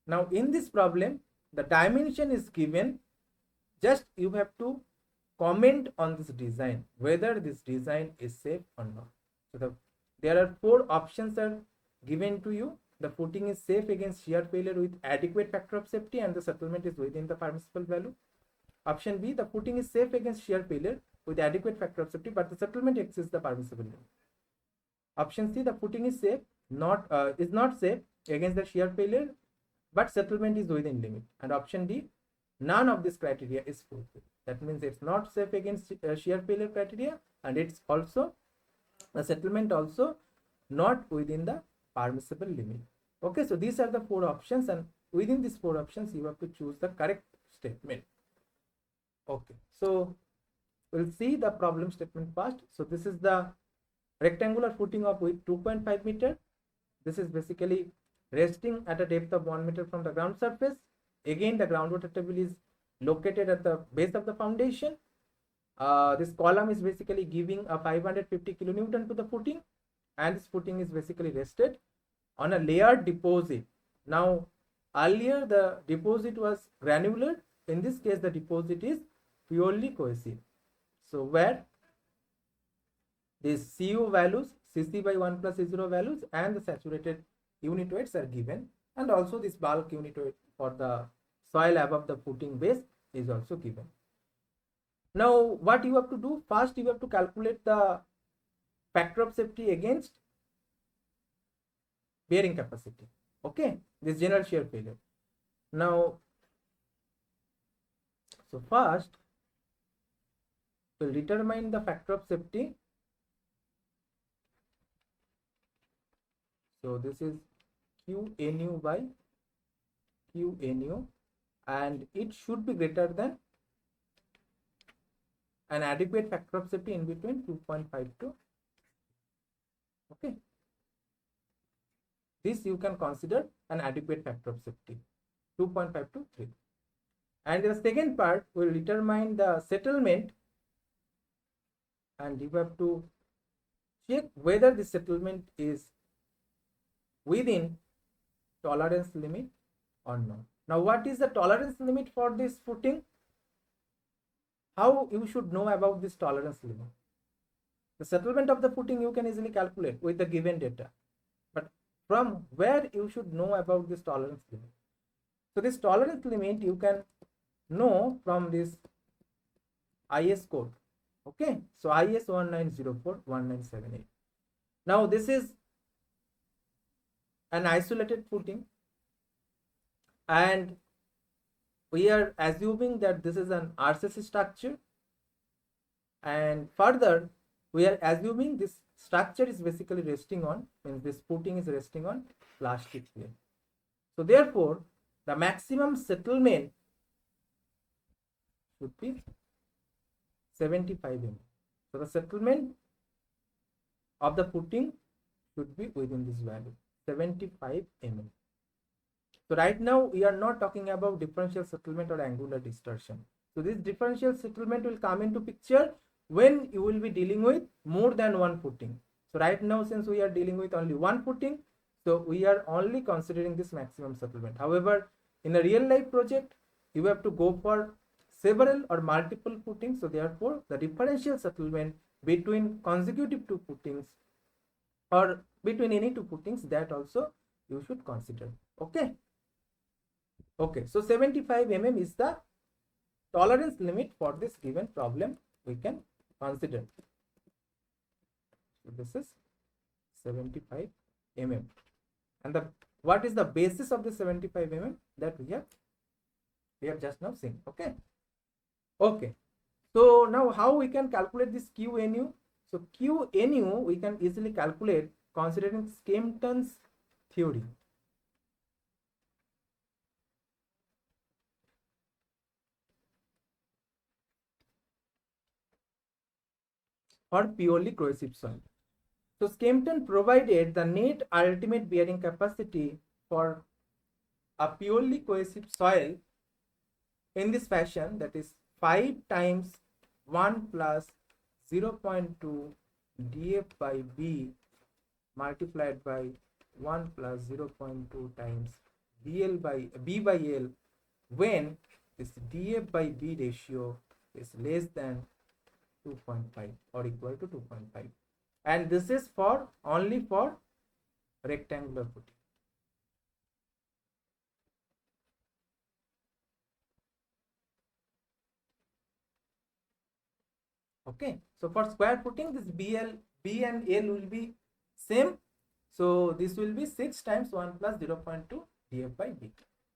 Now in this problem the dimension is given, just you have to comment on this design, whether this design is safe or not. So there are 4 options are given to you. The footing is safe against shear failure with adequate factor of safety and the settlement is within the permissible value. Option B, the footing is safe against shear failure with adequate factor of safety but the settlement exceeds the permissible limit. Option C, the footing is safe is not safe against the shear failure but settlement is within limit. And option D, none of this criteria is fulfilled. That means it's not safe against shear failure criteria and it's also the settlement also not within the permissible limit. Okay, so these are the 4 options and within these 4 options you have to choose the correct statement. Okay, so we'll see the problem statement first. So this is the rectangular footing of width 2.5 meter. This is basically resting at a depth of 1 meter from the ground surface. Again, the groundwater table is located at the base of the foundation. This column is basically giving a 550 kilonewton to the footing, and this footing is basically rested on a layered deposit. Now earlier the deposit was granular, in this case the deposit is purely cohesive. So where these CU values, CC by 1 plus C0 values and the saturated unit weights are given, and also this bulk unit weight for the soil above the footing base is also given. Now what you have to do, first you have to calculate the factor of safety against bearing capacity. Okay, this general shear failure. Now so first we'll determine the factor of safety. So this is QNU by QNU and it should be greater than an adequate factor of safety in between 2.5 to, okay, this you can consider an adequate factor of safety 2.5 to 3. And the second part will determine the settlement, and you have to check whether the settlement is within tolerance limit or not. Now what is the tolerance limit for this footing? How you should know about this tolerance limit? The settlement of the footing you can easily calculate with the given data, but from where you should know about this tolerance limit? So this tolerance limit you can know from this IS code. Okay, so IS 1904-1978. Now this is an isolated footing and we are assuming that this is an RCC structure, and further we are assuming this structure is basically resting on, means this footing is resting on plastic plate. So therefore the maximum settlement should be 75 mm. So the settlement of the footing should be within this value 75 mm. So right now we are not talking about differential settlement or angular distortion. So this differential settlement will come into picture when you will be dealing with more than one footing. So right now since we are dealing with only one footing, so we are only considering this maximum settlement. However, in a real life project you have to go for several or multiple footings, so therefore the differential settlement between consecutive two footings or between any two footings, that also you should consider. Okay. Okay, so 75 mm is the tolerance limit for this given problem we can consider. So this is 75 mm, and the what is the basis of the 75 mm that we have just now seen. Okay. Okay, so now how we can calculate this QNU? So QNU we can easily calculate considering Skempton's theory. For purely cohesive soil. So Skempton provided the net ultimate bearing capacity for a purely cohesive soil in this fashion, that is 5 times 1 plus 0.2 df by b multiplied by 1 plus 0.2 times dl by b by l, when this df by b ratio is less than 2.5 or equal to 2.5, and this is for only for rectangular footing. Okay, so for square footing, this b and l will be same, so this will be 6 times 1 plus 0.2 df by b,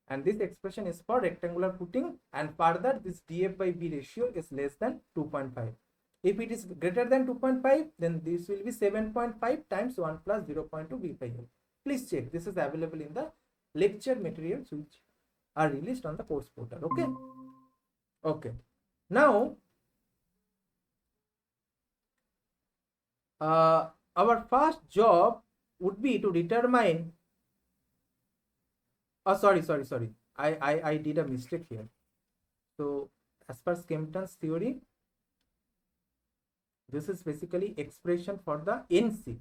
and this expression is for rectangular footing, and further this df by b ratio is less than 2.5. If it is greater than 2.5, then this will be 7.5 times 1 plus 0.2 b by l. Please check, this is available in the lecture materials which are released on the course portal. Okay. Okay, now our first job would be to determine, sorry, I did a mistake here. So as per Skempton's theory, this is basically expression for the NC,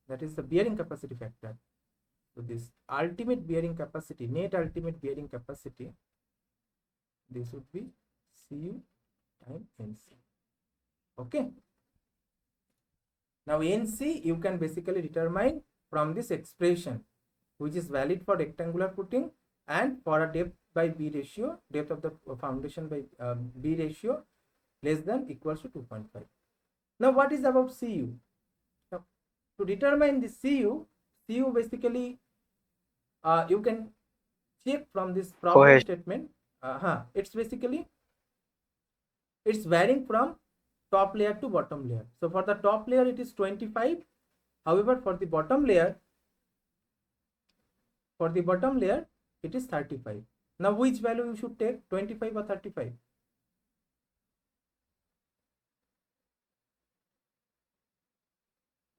that is the bearing capacity factor. So this ultimate bearing capacity, net ultimate bearing capacity, this would be Cu times NC. Okay. Now NC you can basically determine from this expression, which is valid for rectangular footing and for a depth by B ratio, depth of the foundation by B ratio less than equals to 2.5. Now what is about Cu? Now, to determine the Cu basically you can check from this problem statement. It's basically, it's varying from top layer to bottom layer. So for the top layer it is 25. However, for the bottom layer it is 35. Now which value you should take, 25 or 35?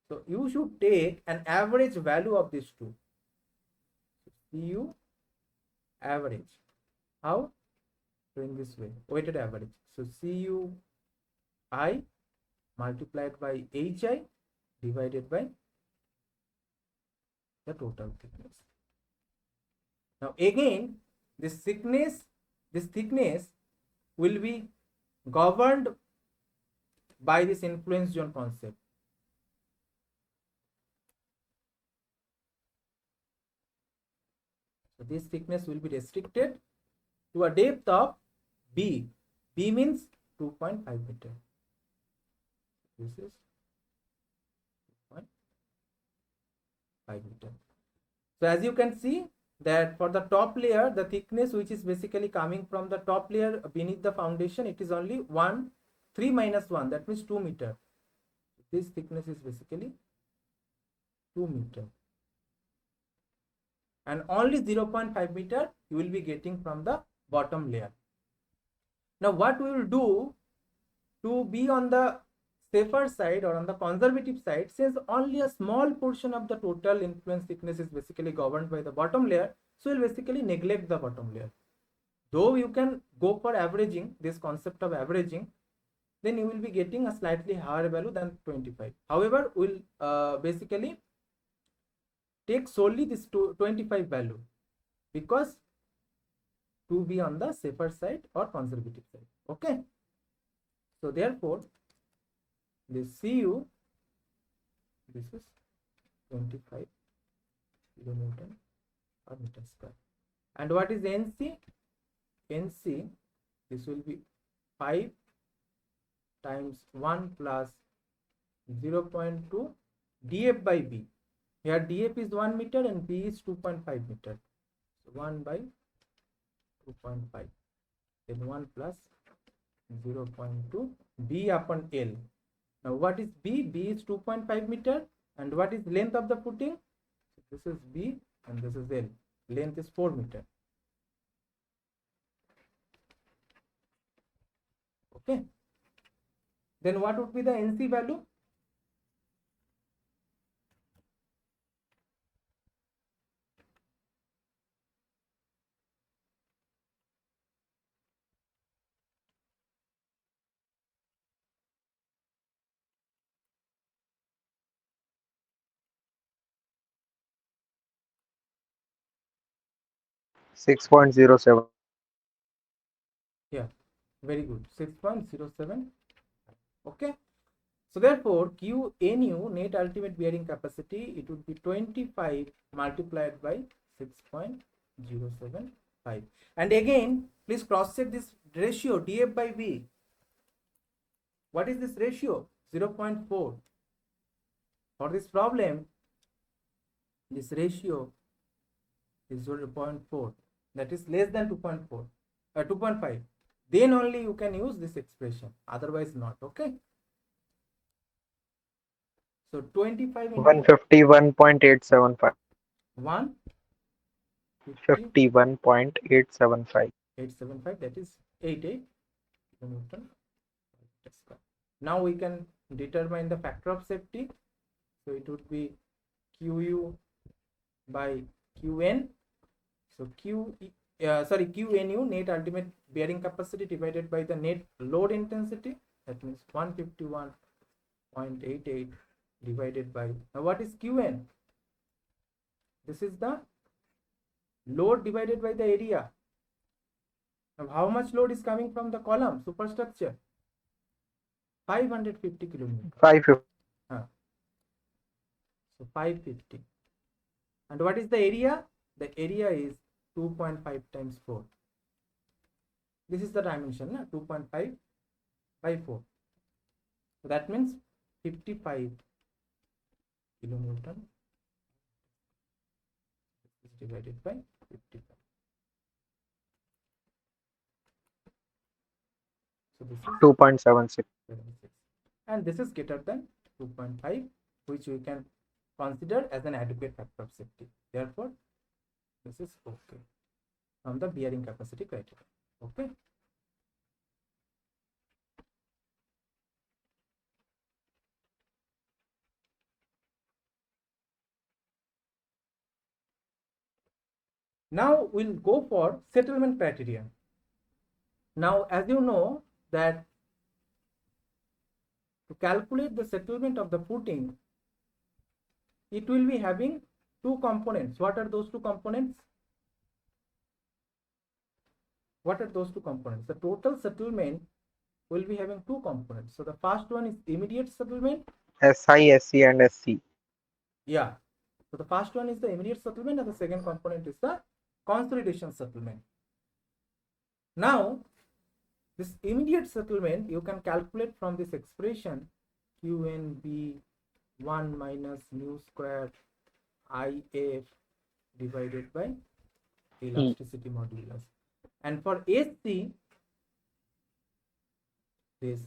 So you should take an average value of these two. Cu average. How? So in this way, weighted average. So Cu I multiplied by Hi divided by the total thickness. Now again, this thickness will be governed by this influence zone concept. So this thickness will be restricted to a depth of B. B means 2.5 meter. This is 2.5 meter. So as you can see that for the top layer, the thickness which is basically coming from the top layer beneath the foundation, it is only 3 minus 1, that means 2 meter. This thickness is basically 2 meter. And only 0.5 meter you will be getting from the bottom layer. Now what we will do to be on the safer side or on the conservative side, since only a small portion of the total influence thickness is basically governed by the bottom layer, so we'll basically neglect the bottom layer. Though you can go for averaging, this concept of averaging, then you will be getting a slightly higher value than 25. However, we'll basically take solely this 25 value, because to be on the safer side or conservative side. Okay, so therefore this Cu, this is 25 kilonewton per meter square. And what is Nc? Nc, this will be 5 times 1 plus 0.2 df by b. Here df is 1 meter and b is 2.5 meter. So 1 by 2.5. Then 1 plus 0.2 b upon L. Now what is b? B is 2.5 meter. And what is length of the footing? This is b and this is L. Length is 4 meter. Okay. Then what would be the NC value? .07. Yeah, very good. 6.07. Okay. So therefore, QNU, net ultimate bearing capacity, it would be 25 multiplied by 6.075. And again, please cross check this ratio df by b. What is this ratio? 0.4. For this problem, this ratio is 0.4. That is less than 2.4, 2.5. Then only you can use this expression. Otherwise not. Okay. So 25 into 151.875. 151.875. 51.875. That is 88 kilonewton per square. Now we can determine the factor of safety. So it would be QU by QN. So QNU, net ultimate bearing capacity, divided by the net load intensity. That means 151.88 divided by, now what is QN? This is the load divided by the area. Now how much load is coming from the column superstructure? 550 kilonewton. 550. So 550. And what is the area? The area is 2.5 times 4. This is the dimension, 2.5 by 4. So that means 55 kilonewton is divided by 55. So this is 2.76. and this is greater than 2.5, which we can consider as an adequate factor of safety. Therefore, this is okay from the bearing capacity criteria. Okay. Now we'll go for settlement criteria. Now, as you know that to calculate the settlement of the footing, it will be having two components. What are those two components? What are those two components? The total settlement will be having two components. So the first one is immediate settlement. SI, SC and SC. Yeah. So the first one is the immediate settlement and the second component is the consolidation settlement. Now, this immediate settlement you can calculate from this expression QNB1 minus mu square IF divided by elasticity modulus. And for SC, this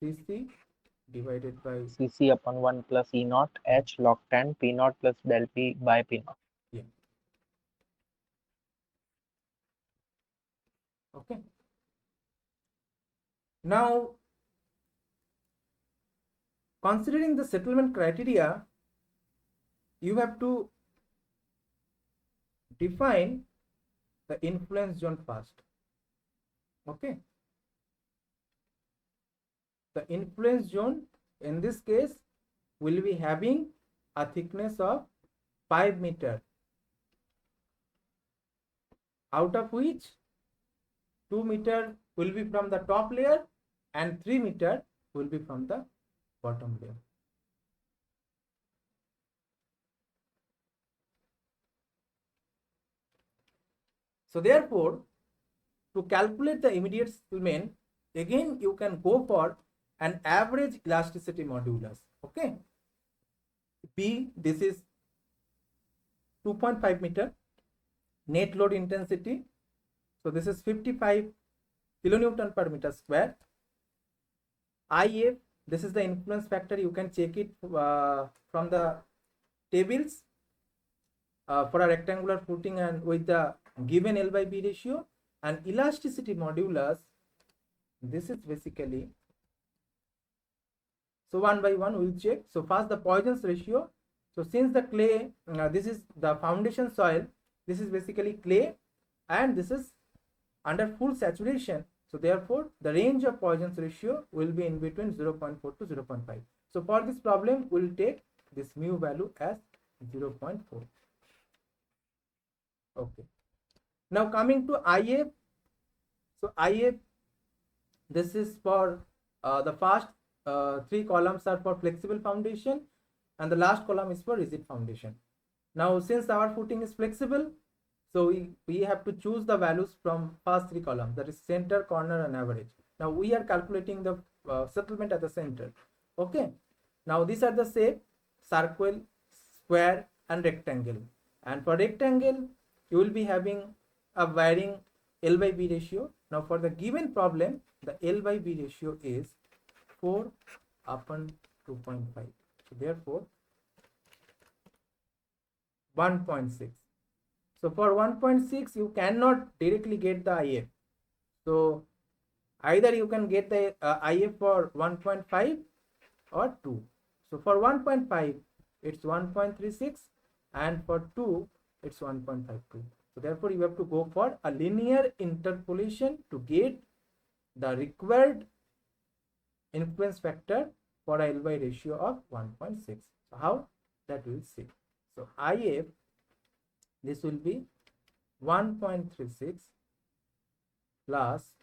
CC divided by CC upon 1 plus E naught H log 10 P naught plus del P by P naught. Yeah. Okay. Now, considering the settlement criteria, you have to define the influence zone first. Okay. The influence zone in this case will be having a thickness of 5 meter, out of which 2 meter will be from the top layer and 3 meter will be from the bottom layer. So therefore, to calculate the immediate settlement, again you can go for an average elasticity modulus. Okay, B, this is 2.5 meter. Net load intensity, so this is 55 kilonewton per meter square. IF, this is the influence factor, you can check it from the tables for a rectangular footing and with the given L by B ratio. And elasticity modulus, this is basically, so one by one we'll check. So first the Poisson's ratio. So since the clay, this is the foundation soil, this is basically clay and this is under full saturation. So therefore the range of Poisson's ratio will be in between 0.4 to 0.5. So for this problem we'll take this mu value as 0.4. Okay. Now coming to IF. So IF, this is for the first 3 columns are for flexible foundation and the last column is for rigid foundation. Now since our footing is flexible, so we have to choose the values from first 3 columns, that is center, corner and average. Now we are calculating the settlement at the center. Okay. Now these are the shape: circle, square and rectangle. And for rectangle you will be having a varying L by B ratio. Now for the given problem, the L by B ratio is 4 upon 2.5. So therefore 1.6. So for 1.6 you cannot directly get the IF. So either you can get the IF for 1.5 or 2. So for 1.5 it's 1.36 and for 2 it's 1.52. So therefore you have to go for a linear interpolation to get the required influence factor for a L by ratio of 1.6. So how? That we'll see. So IF, this will be 1.36 plus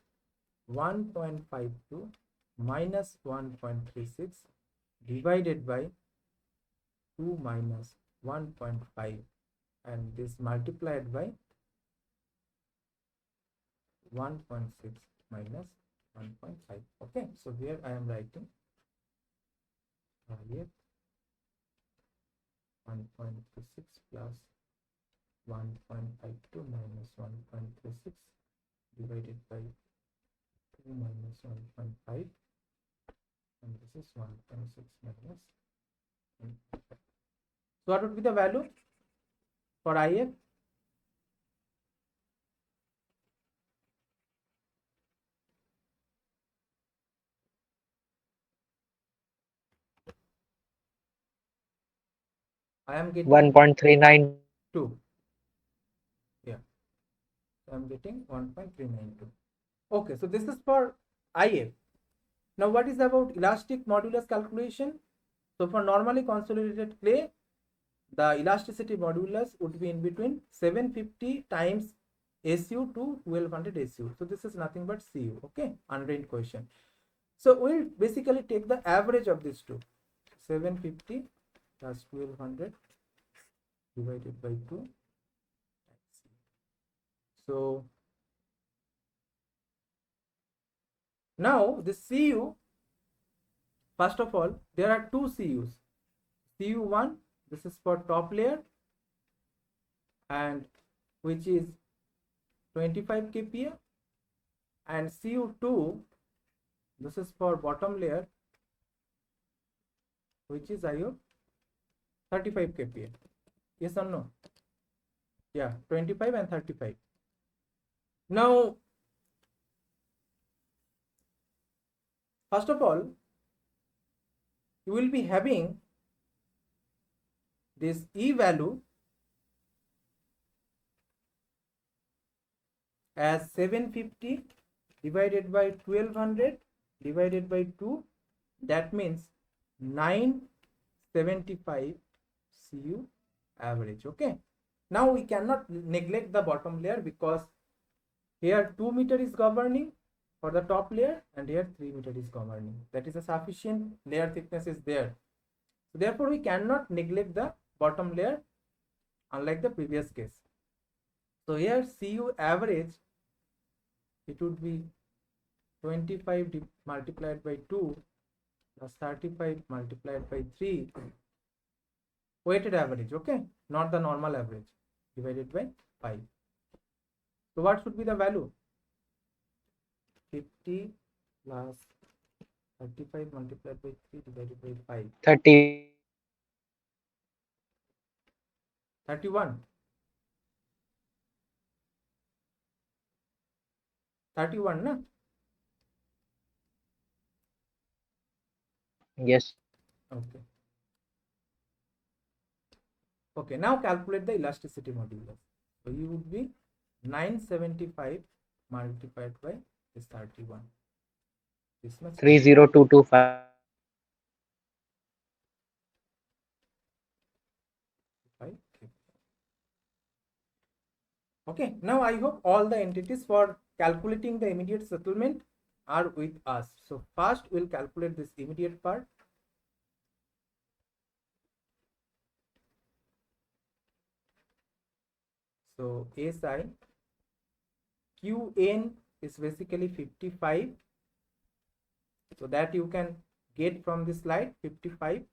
1.52 minus 1.36 divided by 2 minus 1.5 and this multiplied by 1.6 minus 1.5. Okay, so here I am writing IF 1.36 plus 1.52 minus 1.36 divided by 2 minus 1.5 and this is 1.6 minus 1.5. So what would be the value for IF? I am getting 1.392. Yeah, I am getting 1.392. Okay, so this is for IF. Now what is about elastic modulus calculation? So for normally consolidated clay, the elasticity modulus would be in between 750 times SU to 1200 SU. So this is nothing but CU. Okay, undrained question. So we'll basically take the average of these two. 750 plus 1200 divided by 2. So now this CU, first of all, there are two CUs. CU1, this is for top layer and which is 25 kPa, and CU2, this is for bottom layer which is 35 kPa. Yes or no? Yeah, 25 and 35. Now first of all, you will be having this E value as 750 divided by 1200 divided by 2, that means 975 CU average. Okay, now we cannot neglect the bottom layer because here 2 meter is governing for the top layer, and here 3 meter is governing. That is a sufficient layer thickness is there. So therefore we cannot neglect the bottom layer, unlike the previous case. So here Cu average, it would be 25 multiplied by 2 plus 35 multiplied by 3, weighted average, okay, not the normal average, divided by 5. So what should be the value? 50 plus 35 multiplied by 3 divided by 5. 30. 31. 31, na? Yes. Okay. Okay, now calculate the elasticity modulus. So you would be 975 multiplied by this 31. This much 30225. 5. Okay, now I hope all the entities for calculating the immediate settlement are with us. So first we'll calculate this immediate part. So SI QN is basically 55. So that you can get from this slide, 55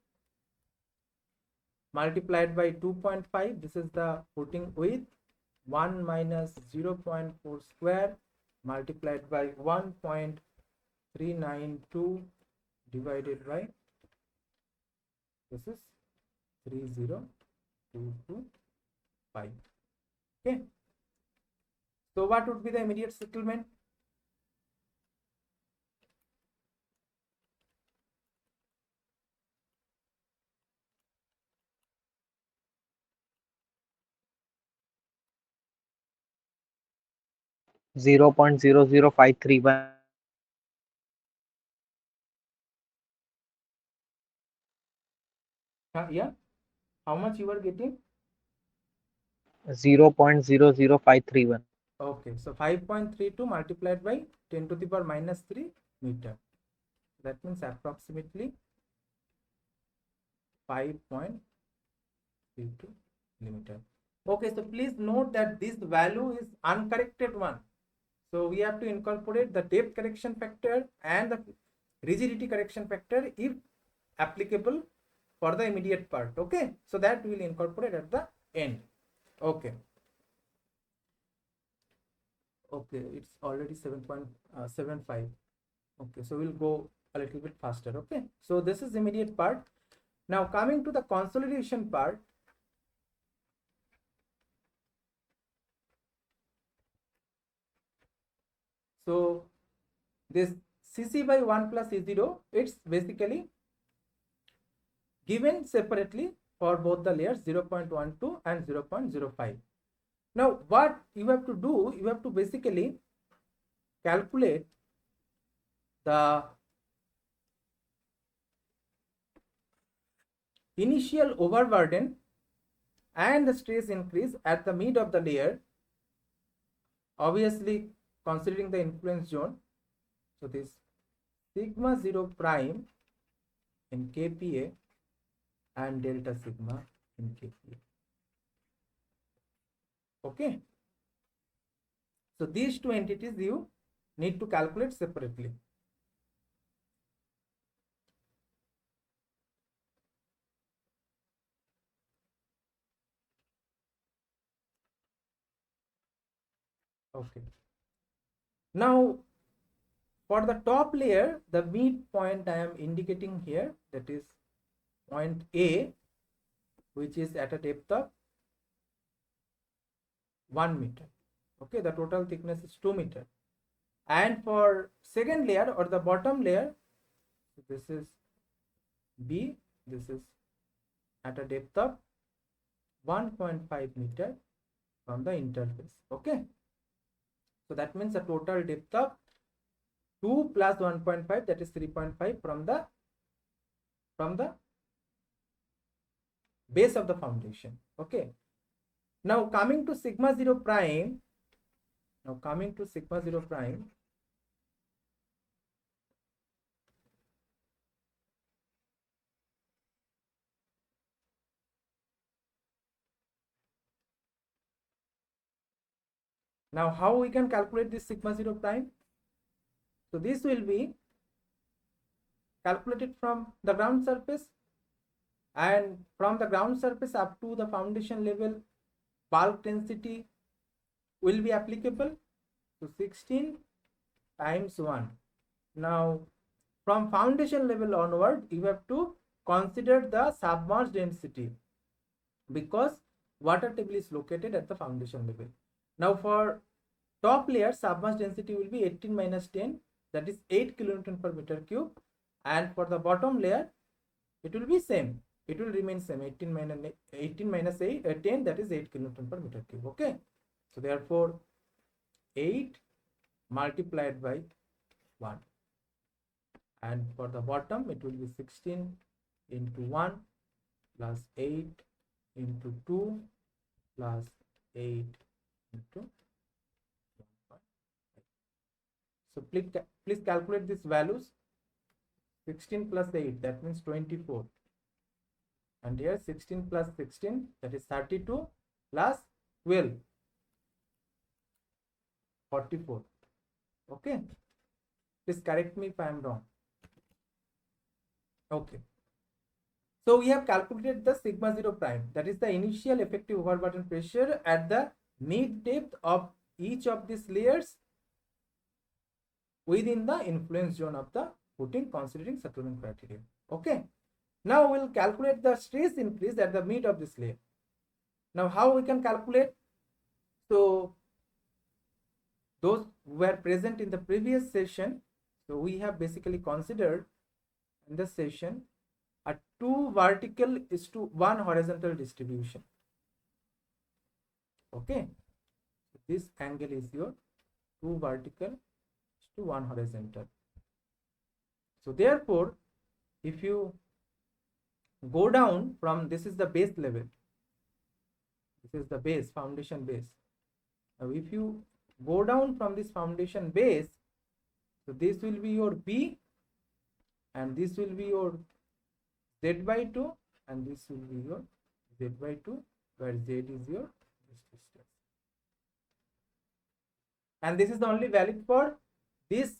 multiplied by 2.5. This is the footing width. 1 minus 0.4 square multiplied by 1.392 divided by, this is 30225. Okay, so what would be the immediate settlement? Zero point 00531. Yeah, how much you are getting? 0.00531. Okay, so 5.32 multiplied by 10 to the power minus 3 meter. That means approximately 5.32 millimeter. Okay, so please note that this value is uncorrected one. So we have to incorporate the depth correction factor and the rigidity correction factor if applicable for the immediate part. Okay, so that we will incorporate at the end. Okay. Okay, it's already 7.75. Okay, so we'll go a little bit faster. Okay, so this is immediate part. Now coming to the consolidation part. So this CC by 1 plus E0, it's basically given separately for both the layers 0.12 and 0.05. Now what you have to do, you have to basically calculate the initial overburden and the stress increase at the mid of the layer, obviously considering the influence zone. So this sigma 0 prime in kPa and delta sigma in kPa. Okay, so these two entities you need to calculate separately. Okay, now for the top layer, the midpoint I am indicating here, that is point A, which is at a depth of 1 meter. Okay, the total thickness is 2 meter. And for second layer or the bottom layer, so this is B, this is at a depth of 1.5 meter from the interface. Okay, so that means a total depth of 2 plus 1.5, that is 3.5 from the base of the foundation. Okay, now coming to sigma 0 prime, Now how we can calculate this sigma 0 prime? So this will be calculated from the ground surface, and from the ground surface up to the foundation level bulk density will be applicable. So 16 times 1. Now from foundation level onward you have to consider the submerged density, because water table is located at the foundation level. Now for top layer, submerged density will be 18 minus 10, that is 8 kilonewton per meter cube, and for the bottom layer it will be same, it will remain same, 18 minus 8, 10, that is 8 kilonewton per meter cube. Okay, so therefore 8 multiplied by 1, and for the bottom it will be 16 into 1 plus 8 into 2 plus 8 into 1.5. So please calculate these values. 16 plus 8, that means 24, and here 16 plus 16, that is 32, plus 12, 44. Okay, please correct me if I am wrong. Okay, so we have calculated the sigma 0 prime, that is the initial effective overburden pressure at the mid depth of each of these layers within the influence zone of the footing, considering settlement criteria. Okay, now we'll calculate the stress increase at the mid of this layer. Now how we can calculate? So those who were present in the previous session, so we have basically considered in this session a 2 vertical is to 1 horizontal distribution. Okay, this angle is your 2 vertical is to 1 horizontal. So therefore if you go down from, this is the base level, this is the base, foundation base. Now if you go down from this foundation base, so this will be your B, and this will be your Z by 2, and this will be your Z by 2, where Z is your distance. And this is only valid for this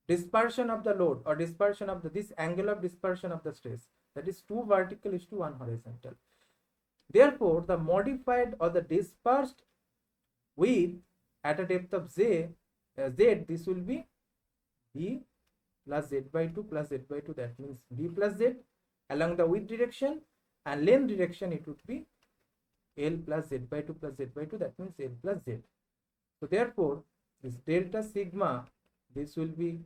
dispersion of the load, or dispersion of this angle of dispersion of the stress, that is 2 vertical is to 1 horizontal. Therefore the modified or the dispersed width at a depth of Z, this will be B plus Z by 2 plus Z by 2, that means B plus Z along the width direction, and length direction it would be L plus Z by 2 plus Z by 2, that means L plus Z. So therefore this delta sigma, this will be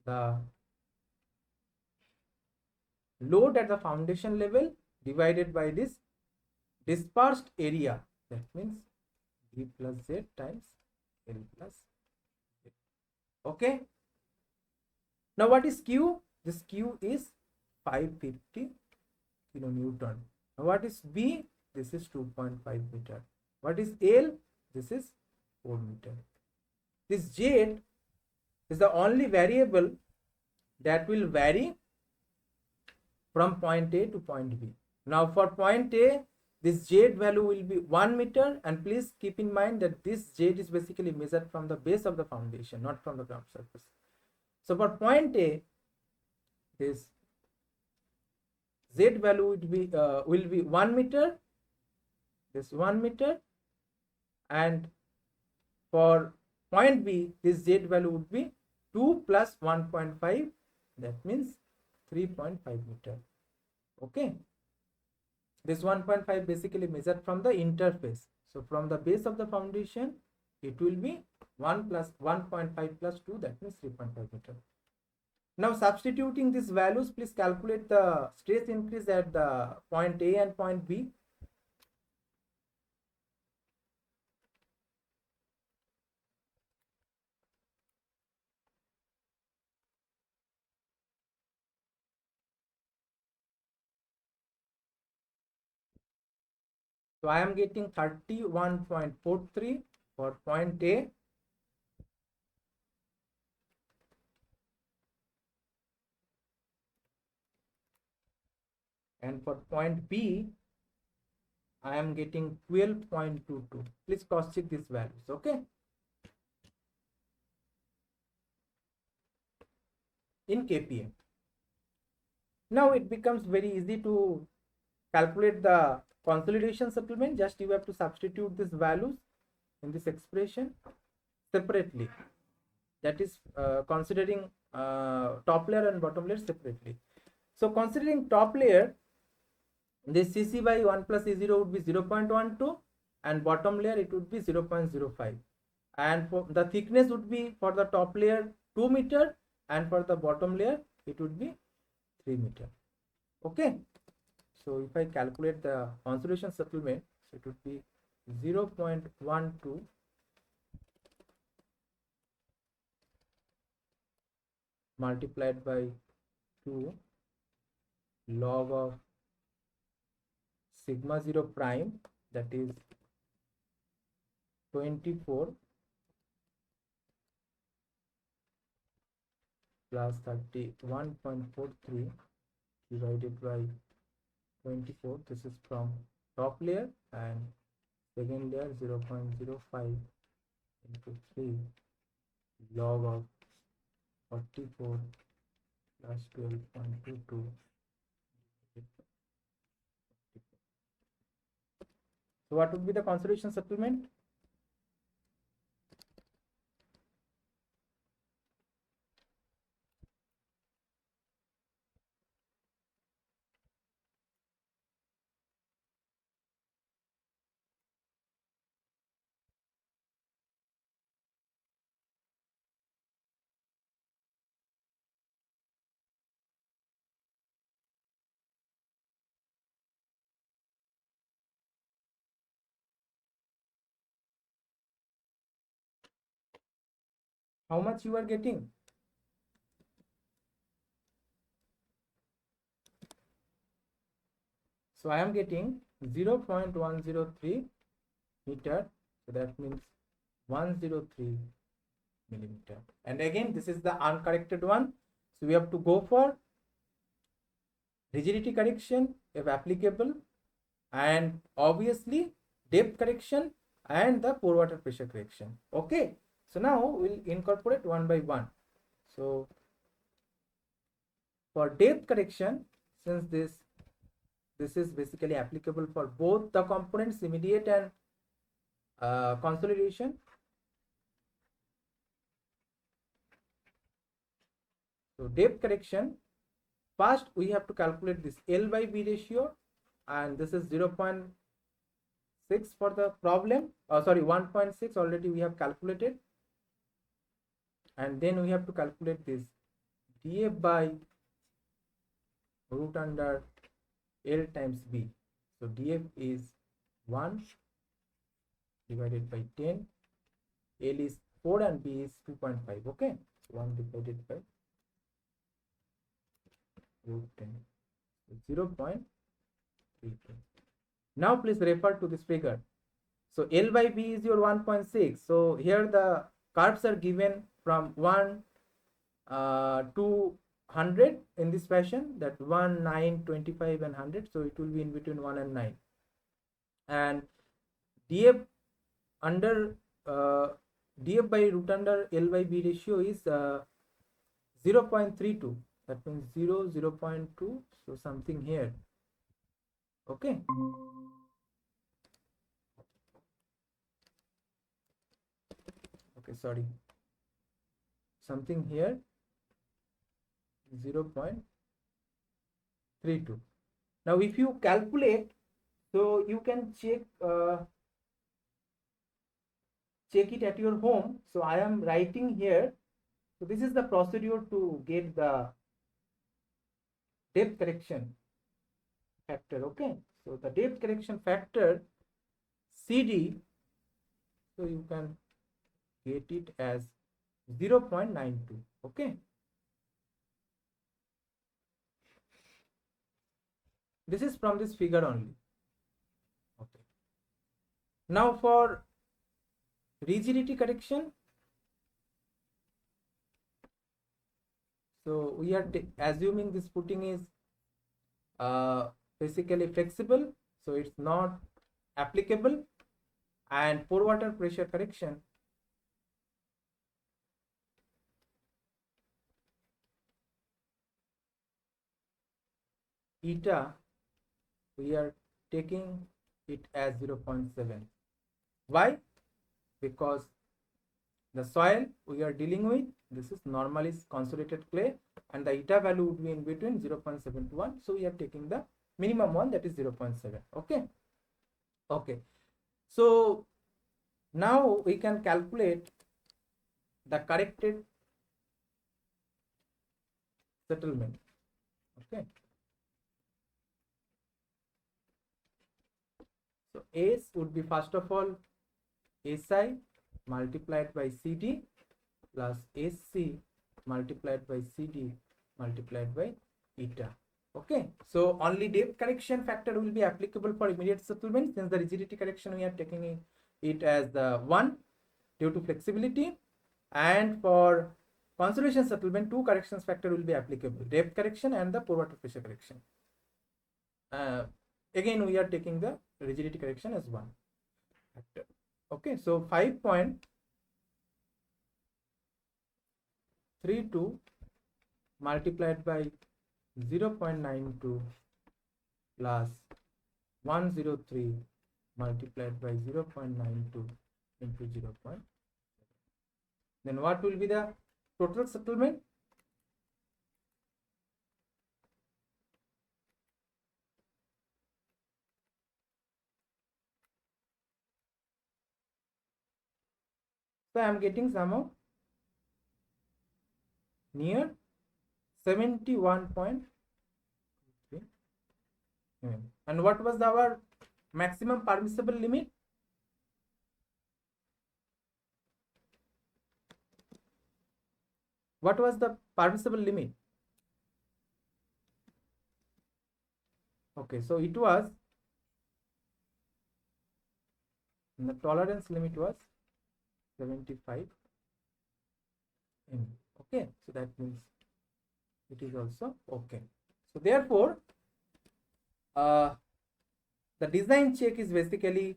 the load at the foundation level divided by this dispersed area, that means B plus Z times L plus Z. Okay, now what is Q? This Q is 550 kilonewton. Now what is B? This is 2.5 meter. What is L? This is 4 meter. This Z is the only variable that will vary from point A to point B. Now for point A, this Z value will be 1 meter, and please keep in mind that this Z is basically measured from the base of the foundation, not from the ground surface. So for point A, this Z value will be 1 meter, this 1 meter, and for point B, this Z value would be 2 plus 1.5, that means 3.5 meter. Okay, this 1.5 basically measured from the interface. So from the base of the foundation, it will be 1 plus 1.5 plus 2, that means 3.5 meter. Now substituting these values, please calculate the stress increase at the point A and point B. So I am getting 31.43 for point A. And for point B, I am getting 12.22. Please cross check these values. Okay. in kPa. Now it becomes very easy to calculate the consolidation supplement. Just you have to substitute these values in this expression separately, that is considering top layer and bottom layer separately. So considering top layer, this Cc by 1 plus E0 would be 0.12 and bottom layer it would be 0.05, and for the thickness would be for the top layer 2 meter and for the bottom layer it would be 3 meter. Okay, so if I calculate the consolidation supplement, so it would be 0.12 multiplied by 2 log of sigma 0 prime, that is 24 plus 31.43 divided by 24. This is from top layer, and second layer 0.05 into 3 log of 44 plus 12.22. So what would be the consolidation supplement? How much you are getting? So I am getting 0.103 meter, so that means 103 millimeter. And again, this is the uncorrected one, so we have to go for rigidity correction if applicable, and obviously depth correction and the pore water pressure correction. Okay, so now we'll incorporate one by one. So for depth correction, since this is basically applicable for both the components, immediate and consolidation. So depth correction, first we have to calculate this L by B ratio, and this is 0.6 for the problem, sorry, 1.6 already we have calculated, and then we have to calculate this dF by root under L times B. So dF is 1 divided by 10, L is 4 and B is 2.5. okay, 1 divided by root 10, 0.32. Now please refer to this figure. So L by B is your 1.6. So here the curves are given from 1 to 100 in this fashion, that 1, 9, 25 and 100. So it will be in between 1 and 9. And dF under dF by root under L by B ratio is 0.32. That means 0, 0.2. So something here. Okay. Okay, sorry. Something here. 0.32. Now if you calculate, so you can check it at your home. So I am writing here. So this is the procedure to get the depth correction factor. Okay, so the depth correction factor CD, so you can get it as 0.92. okay, this is from this figure only. Okay, now for rigidity correction, so we are assuming this footing is basically flexible, so it's not applicable. And pore water pressure correction, . eta we are taking it as 0.7. Why? Because the soil we are dealing with, this is normally consolidated clay, and the eta value would be in between 0.7 to 1, so we are taking the minimum one, that is 0.7. Okay, so now we can calculate the corrected settlement. Okay, so S would be first of all SI multiplied by CD plus SC multiplied by CD multiplied by eta. Okay, so only depth correction factor will be applicable for immediate settlement, since the rigidity correction we are taking it as the 1 due to flexibility, and for consolidation settlement 2 corrections factor will be applicable, depth correction and the pore water pressure correction. Again we are taking the rigidity correction as 1 factor. Okay, so 5.32 multiplied by 0.92 plus 103 multiplied by 0.92 into 0.7. Then what will be the total settlement? So I am getting somehow near 71.3 mm. And what was our maximum permissible limit? What was the permissible limit? Okay, so it was, the tolerance limit was 75 mm. Okay, so that means it is also okay. So therefore the design check is basically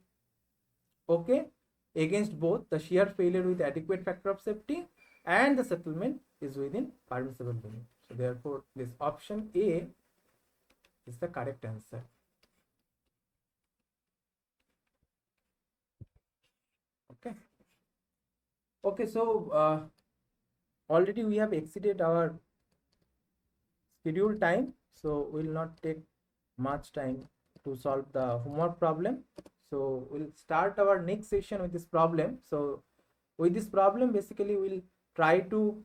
okay against both the shear failure with adequate factor of safety and the settlement is within permissible limit. So therefore this option A is the correct answer. Okay, so already we have exceeded our scheduled time, so we will not take much time to solve the homework problem. So we'll start our next session with this problem. So with this problem basically we'll try to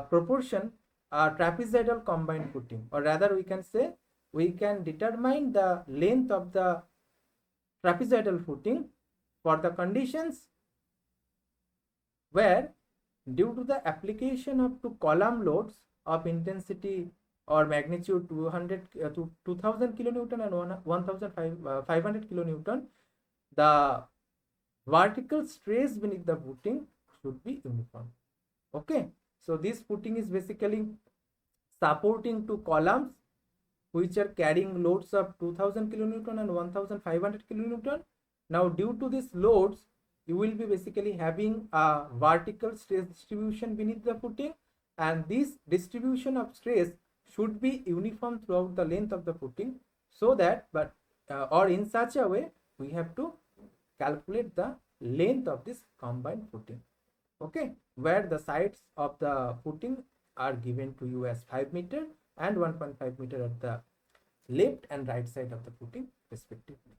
proportion a trapezoidal combined footing, or rather we can say we can determine the length of the trapezoidal footing for the conditions where, due to the application of two column loads of intensity or magnitude 200 to 2000 kilonewton and 1500 kilonewton, the vertical stress beneath the footing should be uniform. Okay, so this footing is basically supporting two columns which are carrying loads of 2000 kilonewton and 1500 kilonewton. Now due to these loads, you will be basically having a vertical stress distribution beneath the footing, and this distribution of stress should be uniform throughout the length of the footing, so that or in such a way we have to calculate the length of this combined footing. Okay, where the sides of the footing are given to you as 5 meter and 1.5 meter at the left and right side of the footing respectively.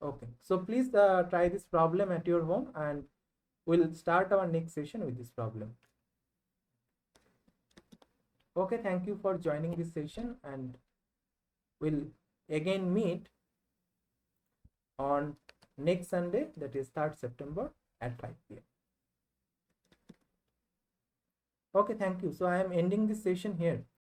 Okay, so please try this problem at your home, and we'll start our next session with this problem. Okay, thank you for joining this session, and we'll again meet on next Sunday, that is 3rd September at 5 p.m. Okay, thank you. So I am ending this session here.